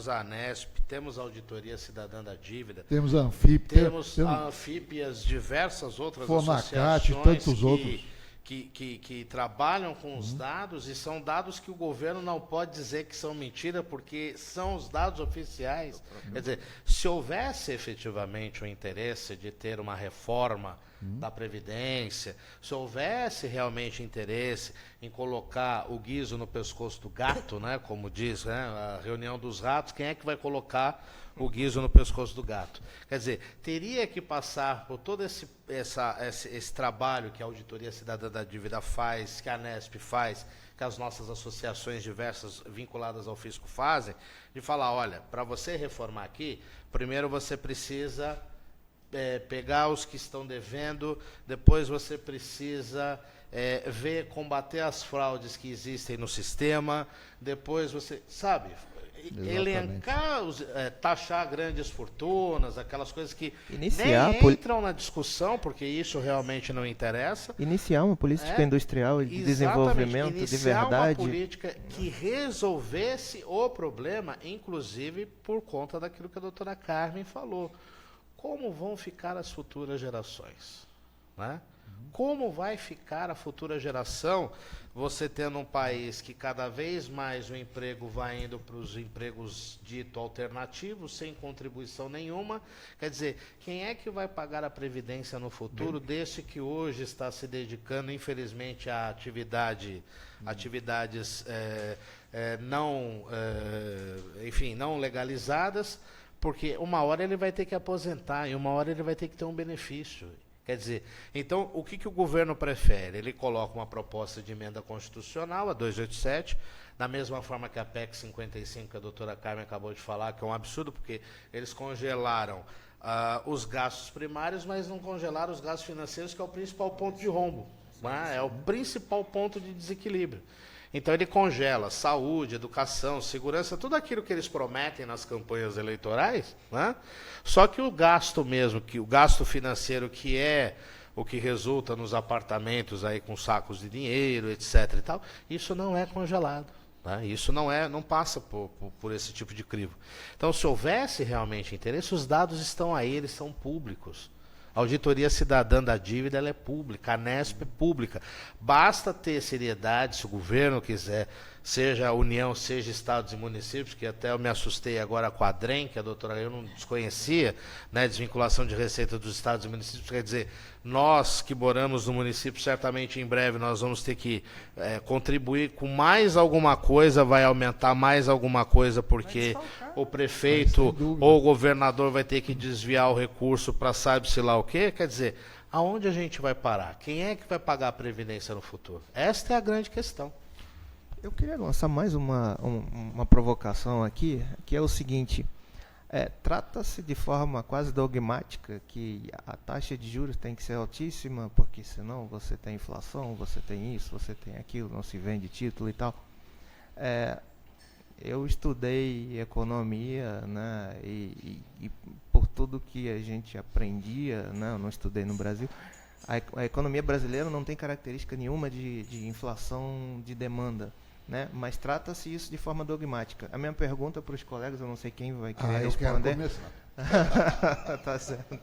a ANESP, temos a Auditoria Cidadã da Dívida, temos a ANFIP, temos a ANFIP e as diversas outras Fonacate, associações tantos outros. Que trabalham com os dados, e são dados que o governo não pode dizer que são mentira, porque são os dados oficiais. Quer dizer, se houvesse efetivamente o interesse de ter uma reforma da Previdência, se houvesse realmente interesse em colocar o guizo no pescoço do gato, né, como diz, né, a reunião dos ratos, quem é que vai colocar o guizo no pescoço do gato? Quer dizer, teria que passar por todo esse trabalho que a Auditoria Cidadã da Dívida faz, que a ANESP faz, que as nossas associações diversas vinculadas ao fisco fazem, de falar, olha, para você reformar aqui, primeiro você precisa pegar os que estão devendo, depois você precisa combater as fraudes que existem no sistema, depois você, sabe, elencar, taxar grandes fortunas, aquelas coisas que nem entram na discussão, porque isso realmente não interessa. Iniciar uma política industrial de desenvolvimento de verdade. Uma política que resolvesse o problema, inclusive por conta daquilo que a doutora Carmen falou. Como vão ficar as futuras gerações? Né? Como vai ficar a futura geração, você tendo um país que cada vez mais o emprego vai indo para os empregos dito alternativos, sem contribuição nenhuma? Quer dizer, quem é que vai pagar a previdência no futuro desse que hoje está se dedicando, infelizmente, a atividades não legalizadas? Porque uma hora ele vai ter que aposentar e uma hora ele vai ter que ter um benefício. Quer dizer, então, o que o governo prefere? Ele coloca uma proposta de emenda constitucional, a 287, da mesma forma que a PEC 55, que a doutora Carmen acabou de falar, que é um absurdo, porque eles congelaram os gastos primários, mas não congelaram os gastos financeiros, que é o principal ponto de rombo. É o principal ponto de desequilíbrio. Então ele congela saúde, educação, segurança, tudo aquilo que eles prometem nas campanhas eleitorais, né? Só que o gasto mesmo, que o gasto financeiro, que é o que resulta nos apartamentos aí com sacos de dinheiro, etc. e tal, isso não é congelado. Né? Isso não passa por esse tipo de crivo. Então, se houvesse realmente interesse, os dados estão aí, eles são públicos. A auditoria cidadã da dívida ela é pública, a ANESP é pública. Basta ter seriedade, se o governo quiser, seja a União, seja estados e municípios, que até eu me assustei agora com a DREM, que a doutora eu não desconhecia, né, desvinculação de receita dos estados e municípios, quer dizer, nós que moramos no município, certamente em breve nós vamos ter que contribuir com mais alguma coisa, vai aumentar mais alguma coisa, porque o prefeito ou o governador vai ter que desviar o recurso para sabe-se lá o quê, quer dizer, aonde a gente vai parar? Quem é que vai pagar a Previdência no futuro? Esta é a grande questão. Eu queria lançar mais uma provocação aqui, que é o seguinte, trata-se de forma quase dogmática que a taxa de juros tem que ser altíssima, porque senão você tem inflação, você tem isso, você tem aquilo, não se vende título e tal. Eu estudei economia, né, e por tudo que a gente aprendia, né, eu não estudei no Brasil, a economia brasileira não tem característica nenhuma de inflação de demanda, né, mas trata-se isso de forma dogmática. A minha pergunta para os colegas, eu não sei quem vai querer responder. Eu quero começar. Tá certo.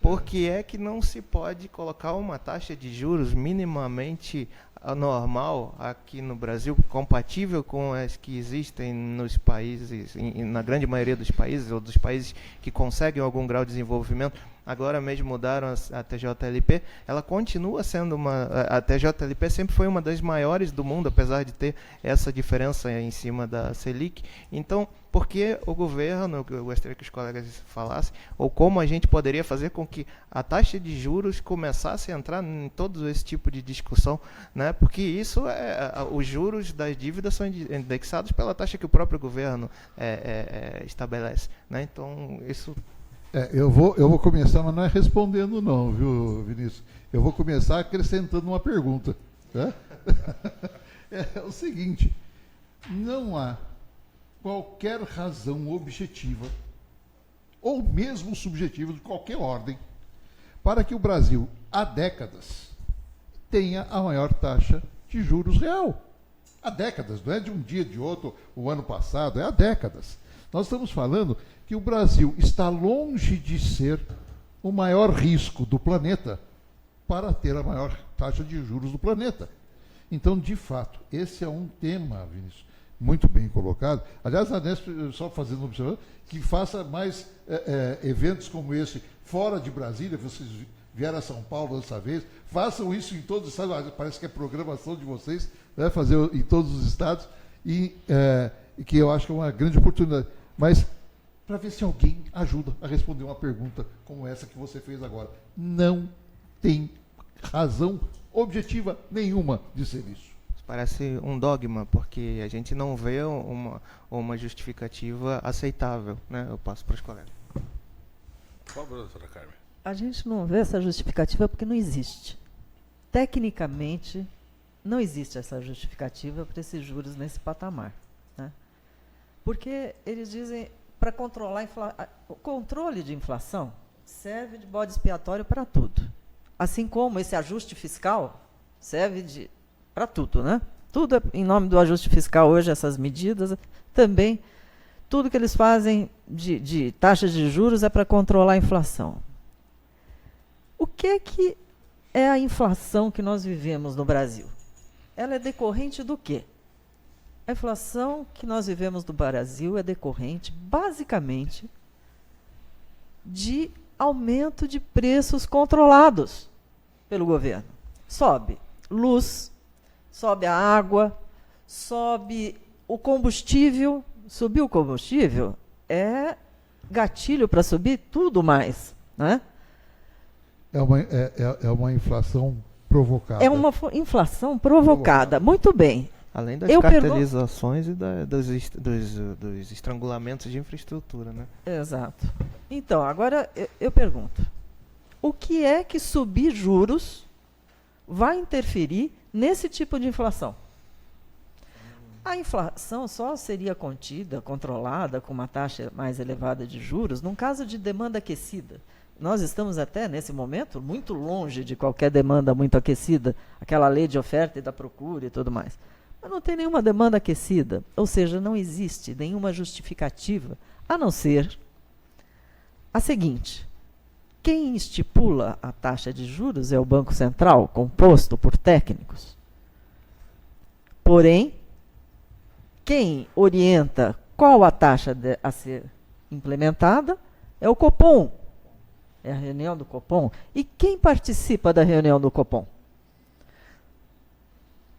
Por que é que não se pode colocar uma taxa de juros minimamente normal aqui no Brasil, compatível com as que existem nos países, na grande maioria dos países, ou dos países que conseguem algum grau de desenvolvimento? Agora mesmo mudaram a TJLP, ela continua sendo a TJLP sempre foi uma das maiores do mundo, apesar de ter essa diferença em cima da Selic. Então, por que o governo, eu gostaria que os colegas falassem, ou como a gente poderia fazer com que a taxa de juros começasse a entrar em todo esse tipo de discussão, né? Porque isso os juros das dívidas são indexados pela taxa que o próprio governo estabelece, né? Então, isso... Eu vou começar, mas não é respondendo não, viu, Vinícius? Eu vou começar acrescentando uma pergunta. Tá? É o seguinte, não há qualquer razão objetiva, ou mesmo subjetiva, de qualquer ordem, para que o Brasil, há décadas, tenha a maior taxa de juros real. Há décadas, não é de um dia de outro, o ano passado, é há décadas. Nós estamos falando que o Brasil está longe de ser o maior risco do planeta para ter a maior taxa de juros do planeta. Então, de fato, esse é um tema, Vinícius, muito bem colocado. Aliás, a Anesp, só fazendo uma observação, que faça mais eventos como esse fora de Brasília. Vocês vieram a São Paulo dessa vez, façam isso em todos os estados. Parece que é programação de vocês, né, fazer em todos os estados, e que eu acho que é uma grande oportunidade. Mas, para ver se alguém ajuda a responder uma pergunta como essa que você fez agora. Não tem razão objetiva nenhuma de ser isso. Parece um dogma, porque a gente não vê uma justificativa aceitável, né? Eu passo para os colegas. Por favor, doutora Carmen. A gente não vê essa justificativa porque não existe. Tecnicamente, não existe essa justificativa para esses juros nesse patamar, né? Porque eles dizem, para controlar o controle de inflação serve de bode expiatório para tudo. Assim como esse ajuste fiscal serve para tudo, né? Tudo é em nome do ajuste fiscal hoje, essas medidas. Também, tudo que eles fazem de taxas de juros é para controlar a inflação. O que é a inflação que nós vivemos no Brasil? Ela é decorrente do quê? A inflação que nós vivemos no Brasil é decorrente, basicamente, de aumento de preços controlados pelo governo. Sobe luz, sobe a água, sobe o combustível. Subir o combustível é gatilho para subir tudo mais, né? É uma inflação provocada. É uma inflação provocada. Muito bem. Além das cartelizações e dos estrangulamentos de infraestrutura, né? Exato. Então, agora eu pergunto, o que é que subir juros vai interferir nesse tipo de inflação. A inflação só seria contida, controlada com uma taxa mais elevada de juros num caso de demanda aquecida. Nós estamos até, nesse momento, muito longe de qualquer demanda muito aquecida, aquela lei de oferta e da procura e tudo mais. Mas não tem nenhuma demanda aquecida, ou seja, não existe nenhuma justificativa, a não ser a seguinte: quem estipula a taxa de juros é o Banco Central, composto por técnicos. Porém, quem orienta qual a taxa a ser implementada é o Copom. É a reunião do Copom. E quem participa da reunião do Copom?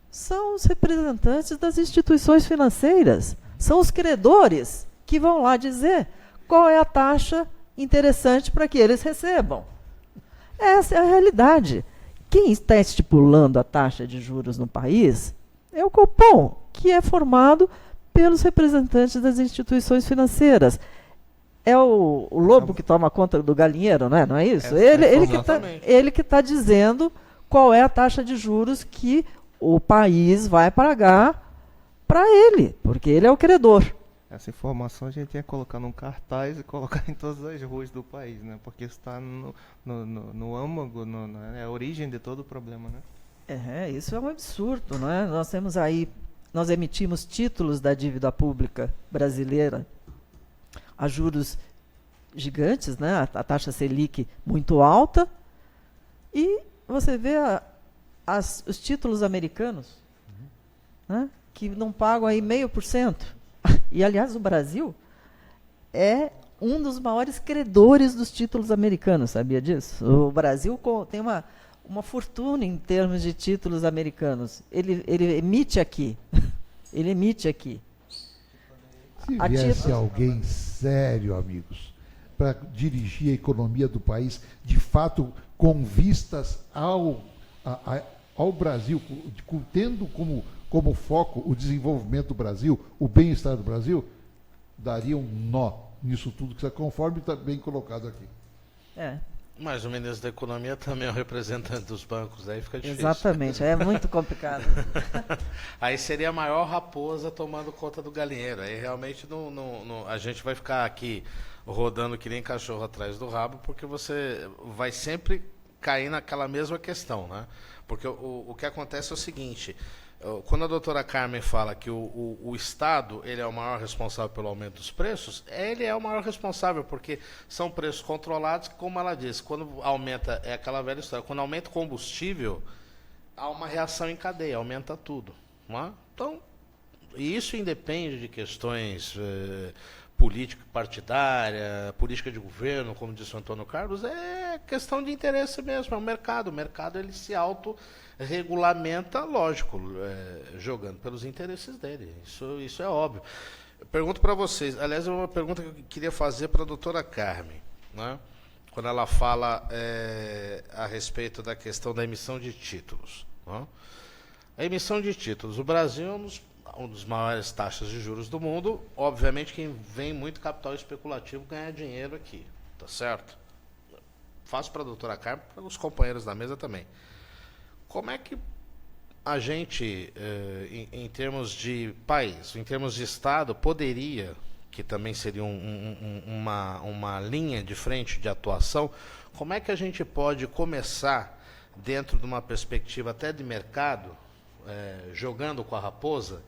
São os representantes das instituições financeiras. São os credores que vão lá dizer qual é a taxa interessante para que eles recebam. Essa é a realidade. Quem está estipulando a taxa de juros no país é o Copom, que é formado pelos representantes das instituições financeiras. É o lobo que toma conta do galinheiro, não é? Não é isso? Ele que está dizendo qual é a taxa de juros que o país vai pagar para ele, porque ele é o credor. Essa informação a gente tem que colocar num cartaz e colocar em todas as ruas do país, né? Porque isso está no âmago, é a origem de todo o problema, né? Isso é um absurdo, não é? Nós emitimos títulos da dívida pública brasileira a juros gigantes, né? A taxa Selic muito alta, e você vê os títulos americanos, né? Que não pagam aí 0,5%. E, aliás, o Brasil é um dos maiores credores dos títulos americanos, sabia disso? O Brasil tem uma fortuna em termos de títulos americanos. Ele emite aqui. Ele emite aqui. Se viesse alguém sério, amigos, para dirigir a economia do país, de fato, com vistas ao Brasil, tendo como foco o desenvolvimento do Brasil, o bem-estar do Brasil, daria um nó nisso tudo, que conforme está bem colocado aqui. Mas o ministro da Economia também é o representante dos bancos, aí fica difícil. Exatamente, é muito complicado. Aí seria a maior raposa tomando conta do galinheiro. Aí realmente a gente vai ficar aqui rodando que nem cachorro atrás do rabo, porque você vai sempre cair naquela mesma questão, né? Porque o que acontece é o seguinte: quando a doutora Carmen fala que o Estado ele é o maior responsável pelo aumento dos preços, ele é o maior responsável, porque são preços controlados, como ela disse, quando aumenta, é aquela velha história, quando aumenta o combustível, há uma reação em cadeia, aumenta tudo. Não é? Então, isso independe de questões político-partidária, política de governo, como disse o Antônio Carlos, é questão de interesse mesmo, é o mercado. O mercado ele se autorregulamenta, lógico, jogando pelos interesses dele. Isso é óbvio. Eu pergunto para vocês, aliás, é uma pergunta que eu queria fazer para a doutora Carmen, né? Quando ela fala a respeito da questão da emissão de títulos. Né? A emissão de títulos, o Brasil é um dos maiores taxas de juros do mundo. Obviamente quem vem muito capital especulativo ganhar dinheiro aqui, tá certo? Faço para a doutora Carmen, para os companheiros da mesa também. Como é que a gente, em termos de país, em termos de Estado, poderia, que também seria uma linha de frente de atuação, como é que a gente pode começar, dentro de uma perspectiva até de mercado, jogando com a raposa,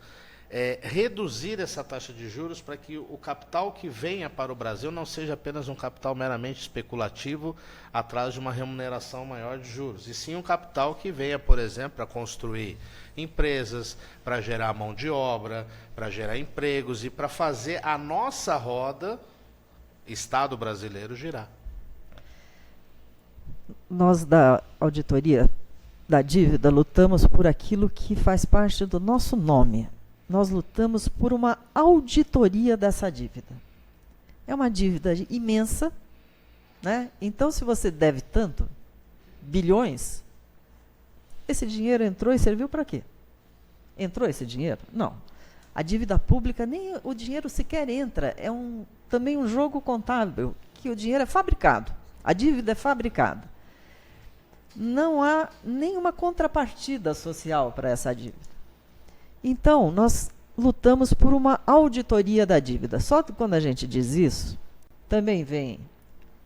reduzir essa taxa de juros para que o capital que venha para o Brasil não seja apenas um capital meramente especulativo atrás de uma remuneração maior de juros, e sim um capital que venha, por exemplo, para construir empresas, para gerar mão de obra, para gerar empregos e para fazer a nossa roda, Estado brasileiro, girar. Nós da auditoria da dívida lutamos por aquilo que faz parte do nosso nome. Nós lutamos por uma auditoria dessa dívida. É uma dívida imensa, né? Então, se você deve tanto, bilhões, esse dinheiro entrou e serviu para quê? Entrou esse dinheiro? Não. A dívida pública, nem o dinheiro sequer entra. É também um jogo contábil, que o dinheiro é fabricado. A dívida é fabricada. não há nenhuma contrapartida social para essa dívida. Então, nós lutamos por uma auditoria da dívida. Só que quando a gente diz isso, também vem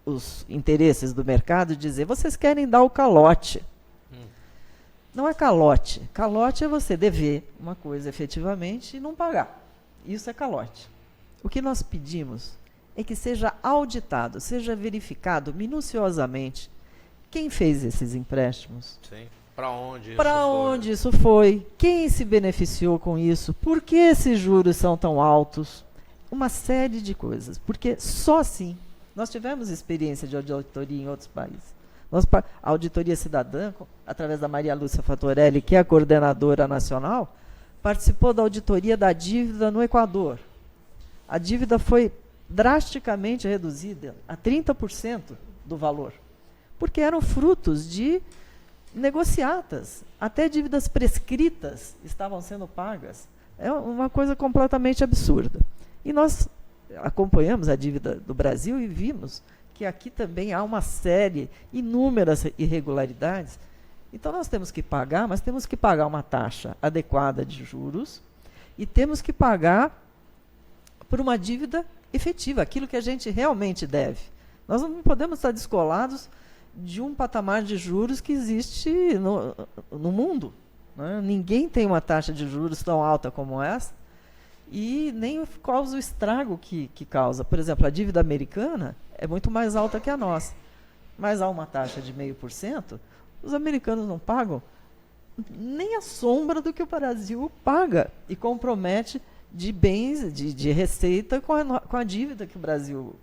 os interesses do mercado dizer, vocês querem dar o calote. Não é calote. Calote é você dever uma coisa efetivamente e não pagar. Isso é calote. O que nós pedimos é que seja auditado, seja verificado minuciosamente quem fez esses empréstimos. Sim. Para onde Para onde isso foi? Quem se beneficiou com isso? Por que esses juros são tão altos? Uma série de coisas. Porque só assim, nós tivemos experiência de auditoria em outros países. A Auditoria Cidadã, através da Maria Lúcia Fatorelli, que é a coordenadora nacional, participou da auditoria da dívida no Equador. A dívida foi drasticamente reduzida a 30% do valor, porque eram frutos de negociatas, até dívidas prescritas estavam sendo pagas. É uma coisa completamente absurda. E nós acompanhamos a dívida do Brasil e vimos que aqui também há uma série, inúmeras irregularidades. Então nós temos que pagar, mas temos que pagar uma taxa adequada de juros e temos que pagar por uma dívida efetiva, aquilo que a gente realmente deve. Nós não podemos estar descolados de um patamar de juros que existe no mundo. Né? Ninguém tem uma taxa de juros tão alta como essa e nem causa o estrago que causa. Por exemplo, a dívida americana é muito mais alta que a nossa, mas há uma taxa de 0,5%, os americanos não pagam nem a sombra do que o Brasil paga e compromete de bens, de receita com a dívida que o Brasil,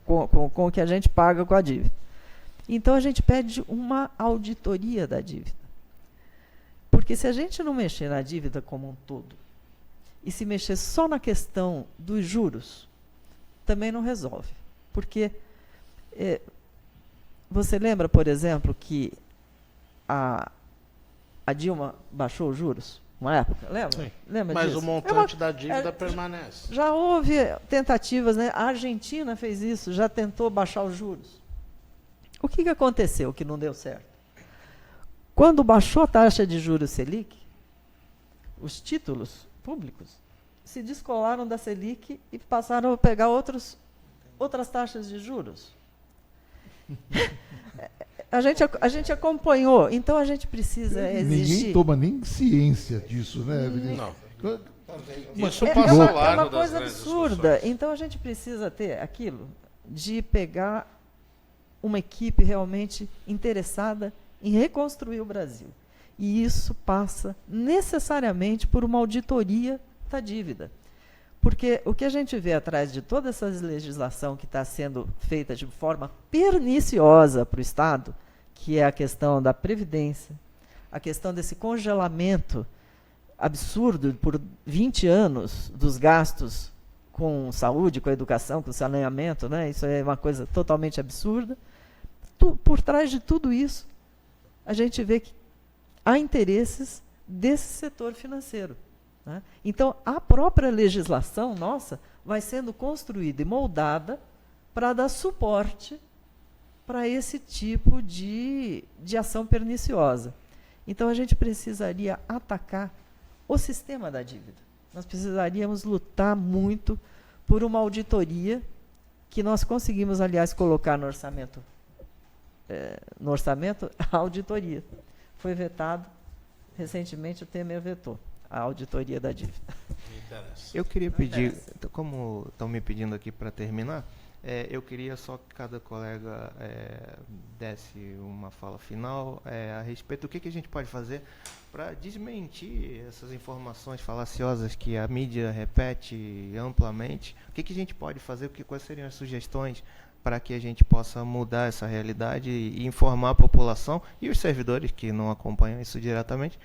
com o que a gente paga com a dívida. Então, a gente pede uma auditoria da dívida. Porque se a gente não mexer na dívida como um todo, e se mexer só na questão dos juros, também não resolve. Porque você lembra, por exemplo, que a Dilma baixou os juros? Uma época, lembra? Sim. Lembra Mas disso? o montante da dívida permanece. Já houve tentativas, né? A Argentina fez isso, já tentou baixar os juros. O que aconteceu que não deu certo? Quando baixou a taxa de juros Selic, os títulos públicos se descolaram da Selic e passaram a pegar outras taxas de juros. A gente acompanhou, então a gente precisa exigir. Ninguém toma nem ciência disso, né, Evelyn? Não. Mas Isso É passa ao uma largo das coisa grandes absurda. discussões. Então a gente precisa ter aquilo de pegar uma equipe realmente interessada em reconstruir o Brasil. E isso passa necessariamente por uma auditoria da dívida. Porque o que a gente vê atrás de toda essa legislação que está sendo feita de forma perniciosa para o Estado, que é a questão da Previdência, a questão desse congelamento absurdo por 20 anos dos gastos com saúde, com educação, com saneamento, né? Isso é uma coisa totalmente absurda. Por trás de tudo isso, a gente vê que há interesses desse setor financeiro. Né? Então, a própria legislação nossa vai sendo construída e moldada para dar suporte para esse tipo de ação perniciosa. Então, a gente precisaria atacar o sistema da dívida. Nós precisaríamos lutar muito por uma auditoria que nós conseguimos, aliás, colocar no orçamento. A auditoria. Foi vetado, recentemente o Temer vetou a auditoria da dívida. Eu queria pedir, como estão me pedindo aqui para terminar, eu queria só que cada colega desse uma fala final a respeito do que a gente pode fazer para desmentir essas informações falaciosas que a mídia repete amplamente. O que a gente pode fazer, quais seriam as sugestões para que a gente possa mudar essa realidade e informar a população e os servidores que não acompanham isso diretamente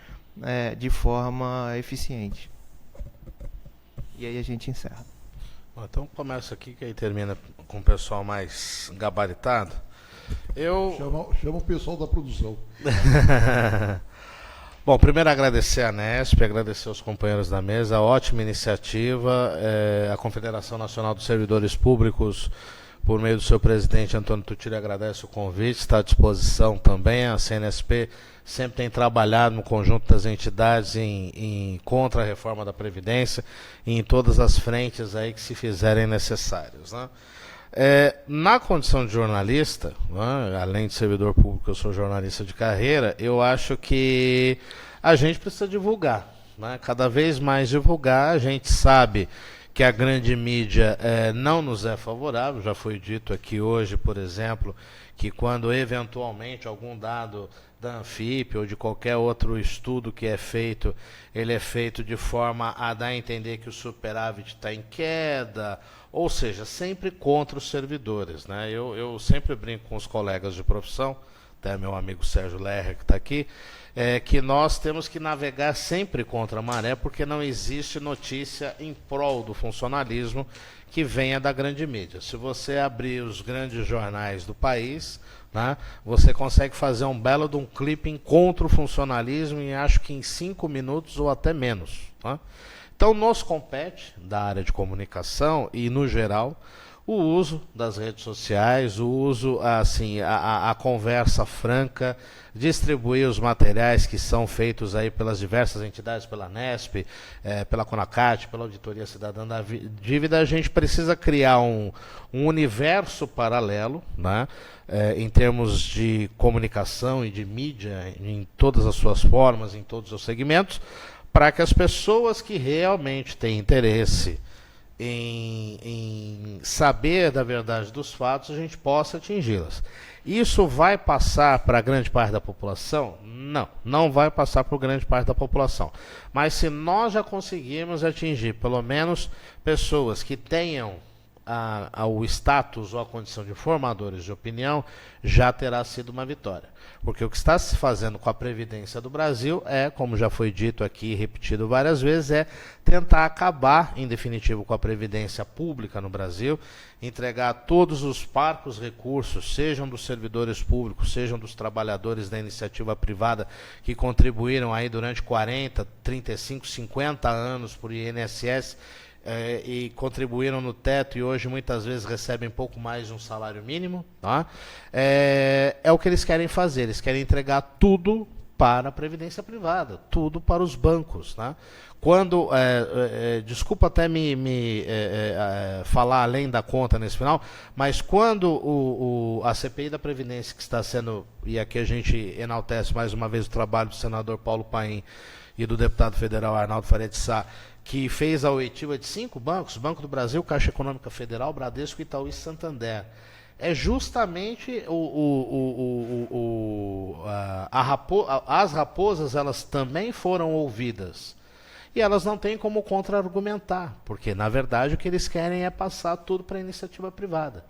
de forma eficiente. E aí a gente encerra. Bom, então começa aqui, que aí termina com o pessoal mais gabaritado. Chama o pessoal da produção. Bom, primeiro agradecer a Nesp, agradecer aos companheiros da mesa, ótima iniciativa, a Confederação Nacional dos Servidores Públicos por meio do seu presidente, Antônio Tutiri, agradece o convite, está à disposição também. A CNSP sempre tem trabalhado no conjunto das entidades contra a reforma da Previdência e em todas as frentes aí que se fizerem necessárias, né? Na condição de jornalista, né, além de servidor público, eu sou jornalista de carreira, eu acho que a gente precisa divulgar, né? Cada vez mais divulgar. A gente sabe que a grande mídia não nos é favorável. Já foi dito aqui hoje, por exemplo, que quando eventualmente algum dado da Anfip ou de qualquer outro estudo que é feito, ele é feito de forma a dar a entender que o superávit está em queda, ou seja, sempre contra os servidores, né? Eu sempre brinco com os colegas de profissão, até meu amigo Sérgio Lerrer que está aqui, que nós temos que navegar sempre contra a maré, porque não existe notícia em prol do funcionalismo que venha da grande mídia. Se você abrir os grandes jornais do país, né, você consegue fazer um belo de um clipping contra o funcionalismo em acho que em 5 minutos ou até menos, né? Então nos compete, da área de comunicação e no geral, o uso das redes sociais, o uso, assim, a conversa franca, distribuir os materiais que são feitos aí pelas diversas entidades, pela Nesp, pela Conacat, pela Auditoria Cidadã da Dívida. A gente precisa criar um universo paralelo, né, em termos de comunicação e de mídia, em todas as suas formas, em todos os segmentos, para que as pessoas que realmente têm interesse em saber da verdade dos fatos, a gente possa atingi-las. Isso vai passar para grande parte da população? Não, não vai passar para grande parte da população. Mas se nós já conseguirmos atingir pelo menos pessoas que tenham o status ou a condição de formadores de opinião, já terá sido uma vitória. Porque o que está se fazendo com a Previdência do Brasil como já foi dito aqui e repetido várias vezes, tentar acabar, em definitivo, com a Previdência pública no Brasil, entregar todos os parcos recursos, sejam dos servidores públicos, sejam dos trabalhadores da iniciativa privada, que contribuíram aí durante 40, 35, 50 anos por INSS, e contribuíram no teto e hoje muitas vezes recebem pouco mais de um salário mínimo, tá? É o que eles querem fazer, eles querem entregar tudo para a Previdência privada, tudo para os bancos, né? Quando, desculpa até falar além da conta nesse final, mas quando a CPI da Previdência que está sendo, e aqui a gente enaltece mais uma vez o trabalho do senador Paulo Paim e do deputado federal Arnaldo Faria de Sá, que fez a oitiva de 5 bancos, Banco do Brasil, Caixa Econômica Federal, Bradesco, Itaú e Santander. É justamente as raposas, elas também foram ouvidas. E elas não têm como contra-argumentar, porque, na verdade, o que eles querem é passar tudo para a iniciativa privada.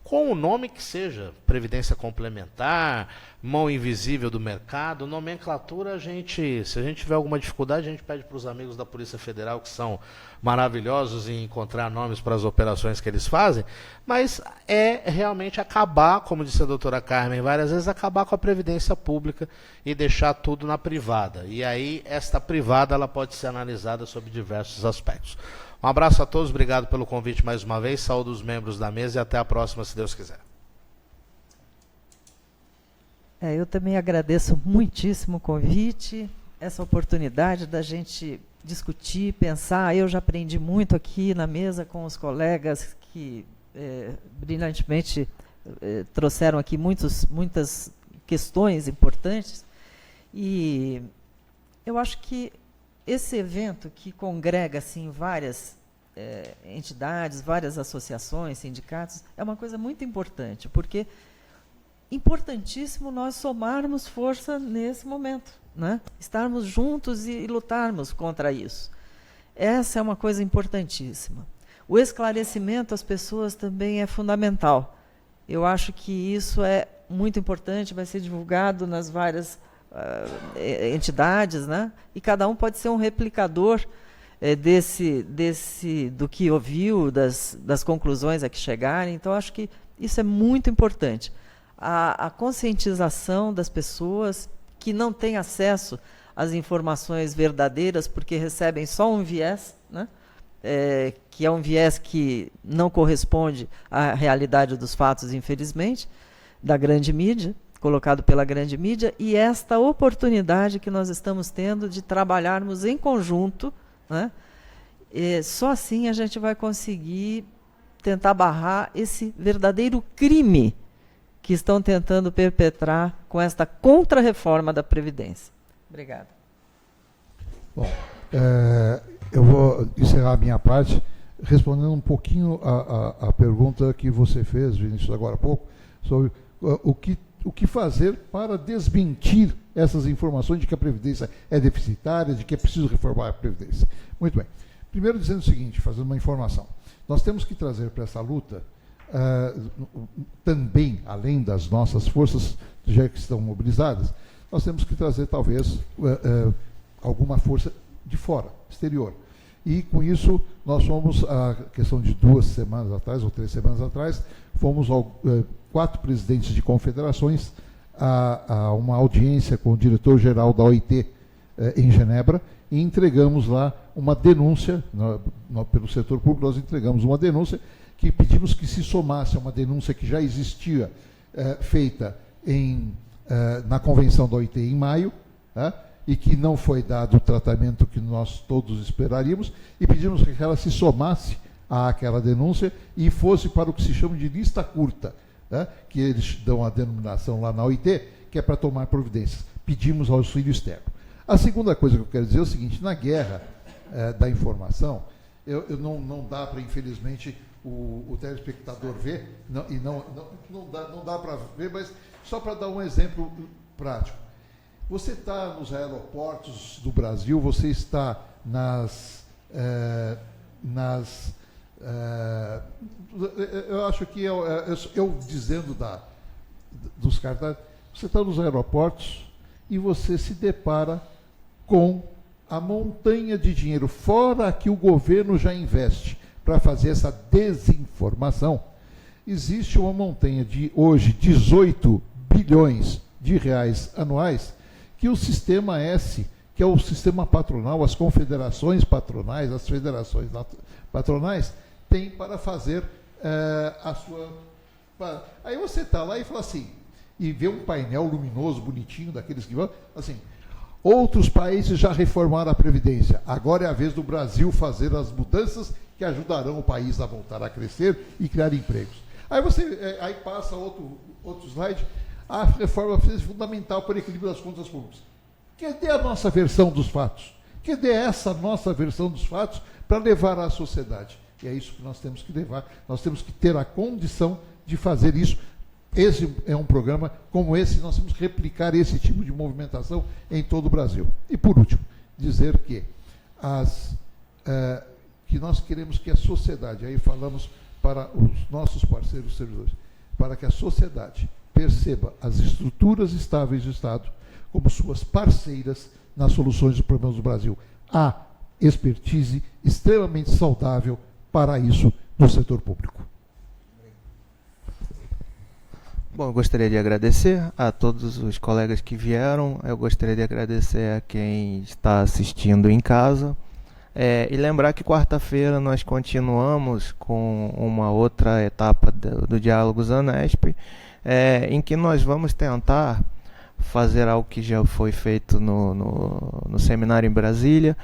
Com o nome que seja, previdência complementar, mão invisível do mercado, nomenclatura, se a gente tiver alguma dificuldade, a gente pede para os amigos da Polícia Federal, que são maravilhosos em encontrar nomes para as operações que eles fazem, mas realmente acabar, como disse a doutora Carmen várias vezes, acabar com a previdência pública e deixar tudo na privada. E aí, esta privada ela pode ser analisada sob diversos aspectos. Um abraço a todos, obrigado pelo convite mais uma vez, saúdo os membros da mesa e até a próxima, se Deus quiser. Eu também agradeço muitíssimo o convite, essa oportunidade da gente discutir, pensar. Eu já aprendi muito aqui na mesa com os colegas que brilhantemente trouxeram aqui muitas questões importantes. E eu acho que esse evento que congrega assim, várias entidades, várias associações, sindicatos, é uma coisa muito importante, porque importantíssimo nós somarmos força nesse momento, né? Estarmos juntos e lutarmos contra isso. Essa é uma coisa importantíssima. O esclarecimento às pessoas também é fundamental. Eu acho que isso é muito importante, vai ser divulgado nas várias entidades, né? E cada um pode ser um replicador do que ouviu, das conclusões a que chegarem. Então, acho que isso é muito importante. A conscientização das pessoas que não têm acesso às informações verdadeiras porque recebem só um viés, né? que é um viés que não corresponde à realidade dos fatos, infelizmente, da grande mídia, colocado pela grande mídia, e esta oportunidade que nós estamos tendo de trabalharmos em conjunto, né? Só assim a gente vai conseguir tentar barrar esse verdadeiro crime que estão tentando perpetrar com esta contra-reforma da Previdência. Obrigada. Bom, eu vou encerrar a minha parte respondendo um pouquinho a pergunta que você fez, Vinícius, agora há pouco, sobre o que fazer para desmentir essas informações de que a Previdência é deficitária, de que é preciso reformar a Previdência. Muito bem. Primeiro dizendo o seguinte, fazendo uma informação. Nós temos que trazer para essa luta, também, além das nossas forças já que estão mobilizadas, nós temos que trazer, talvez, alguma força de fora, exterior. E, com isso, nós fomos, a questão de 2 semanas atrás, ou 3 semanas atrás, fomos 4 presidentes de confederações a uma audiência com o diretor-geral da OIT em Genebra, e entregamos lá uma denúncia, pelo setor público, nós entregamos uma denúncia que pedimos que se somasse a uma denúncia que já existia feita na convenção da OIT em maio, e que não foi dado o tratamento que nós todos esperaríamos, e pedimos que ela se somasse àquela denúncia e fosse para o que se chama de lista curta, que eles dão a denominação lá na OIT, que é para tomar providências. Pedimos auxílio externo. A segunda coisa que eu quero dizer é o seguinte: na guerra da informação, não dá para, infelizmente, o telespectador ver, não dá para ver, mas só para dar um exemplo prático. Você está nos aeroportos do Brasil, você está eu acho que eu dizendo dos cartazes, você está nos aeroportos e você se depara com a montanha de dinheiro, fora que o governo já investe para fazer essa desinformação. Existe uma montanha de, hoje, 18 bilhões de reais anuais, que o Sistema S, que é o sistema patronal, as confederações patronais, as federações patronais, têm para fazer a sua... Aí você está lá e fala assim, e vê um painel luminoso, bonitinho, daqueles que vão, assim, outros países já reformaram a Previdência, agora é a vez do Brasil fazer as mudanças que ajudarão o país a voltar a crescer e criar empregos. Aí passa outro slide, a reforma é fundamental para o equilíbrio das contas públicas. Cadê a nossa versão dos fatos? Cadê essa nossa versão dos fatos para levar à sociedade? E é isso que nós temos que levar, nós temos que ter a condição de fazer isso. Esse é um programa como esse, nós temos que replicar esse tipo de movimentação em todo o Brasil. E, por último, dizer que nós queremos que a sociedade, aí falamos para os nossos parceiros servidores, para que a sociedade perceba as estruturas estáveis do Estado como suas parceiras nas soluções dos problemas do Brasil. Há expertise extremamente saudável para isso no setor público. Bom, eu gostaria de agradecer a todos os colegas que vieram, eu gostaria de agradecer a quem está assistindo em casa, e lembrar que quarta-feira nós continuamos com uma outra etapa do Diálogos Anesp, em que nós vamos tentar fazer algo que já foi feito no seminário em Brasília,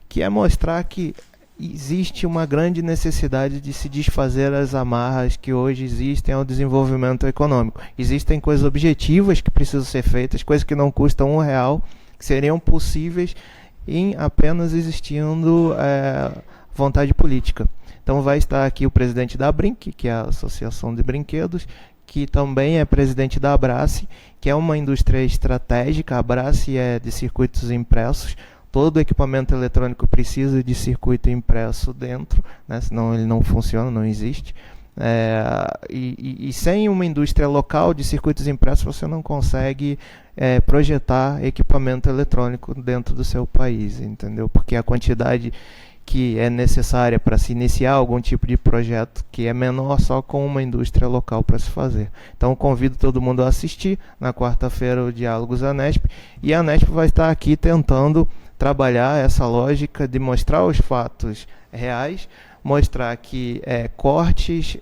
que é mostrar que existe uma grande necessidade de se desfazer as amarras que hoje existem ao desenvolvimento econômico. Existem coisas objetivas que precisam ser feitas, coisas que não custam R$1, que seriam possíveis em apenas existindo vontade política. Então vai estar aqui o presidente da Brinq, que é a Associação de Brinquedos, que também é presidente da Abrace, que é uma indústria estratégica. A Abrace é de circuitos impressos. Todo equipamento eletrônico precisa de circuito impresso dentro, né? Senão ele não funciona, não existe. E sem uma indústria local de circuitos impressos, você não consegue projetar equipamento eletrônico dentro do seu país, entendeu? Porque a quantidade que é necessária para se iniciar algum tipo de projeto que é menor só com uma indústria local para se fazer. Então convido todo mundo a assistir na quarta-feira o Diálogos Anesp, e a Anesp vai estar aqui tentando trabalhar essa lógica de mostrar os fatos reais, mostrar que cortes,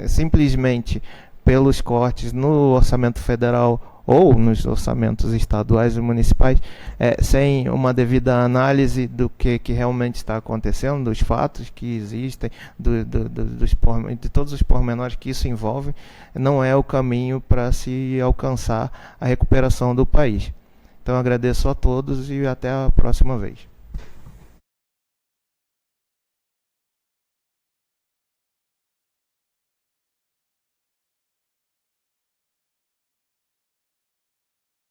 simplesmente pelos cortes no orçamento federal ou nos orçamentos estaduais e municipais, sem uma devida análise do que realmente está acontecendo, dos fatos que existem, de todos os pormenores que isso envolve, não é o caminho para se alcançar a recuperação do país. Então, agradeço a todos e até a próxima vez.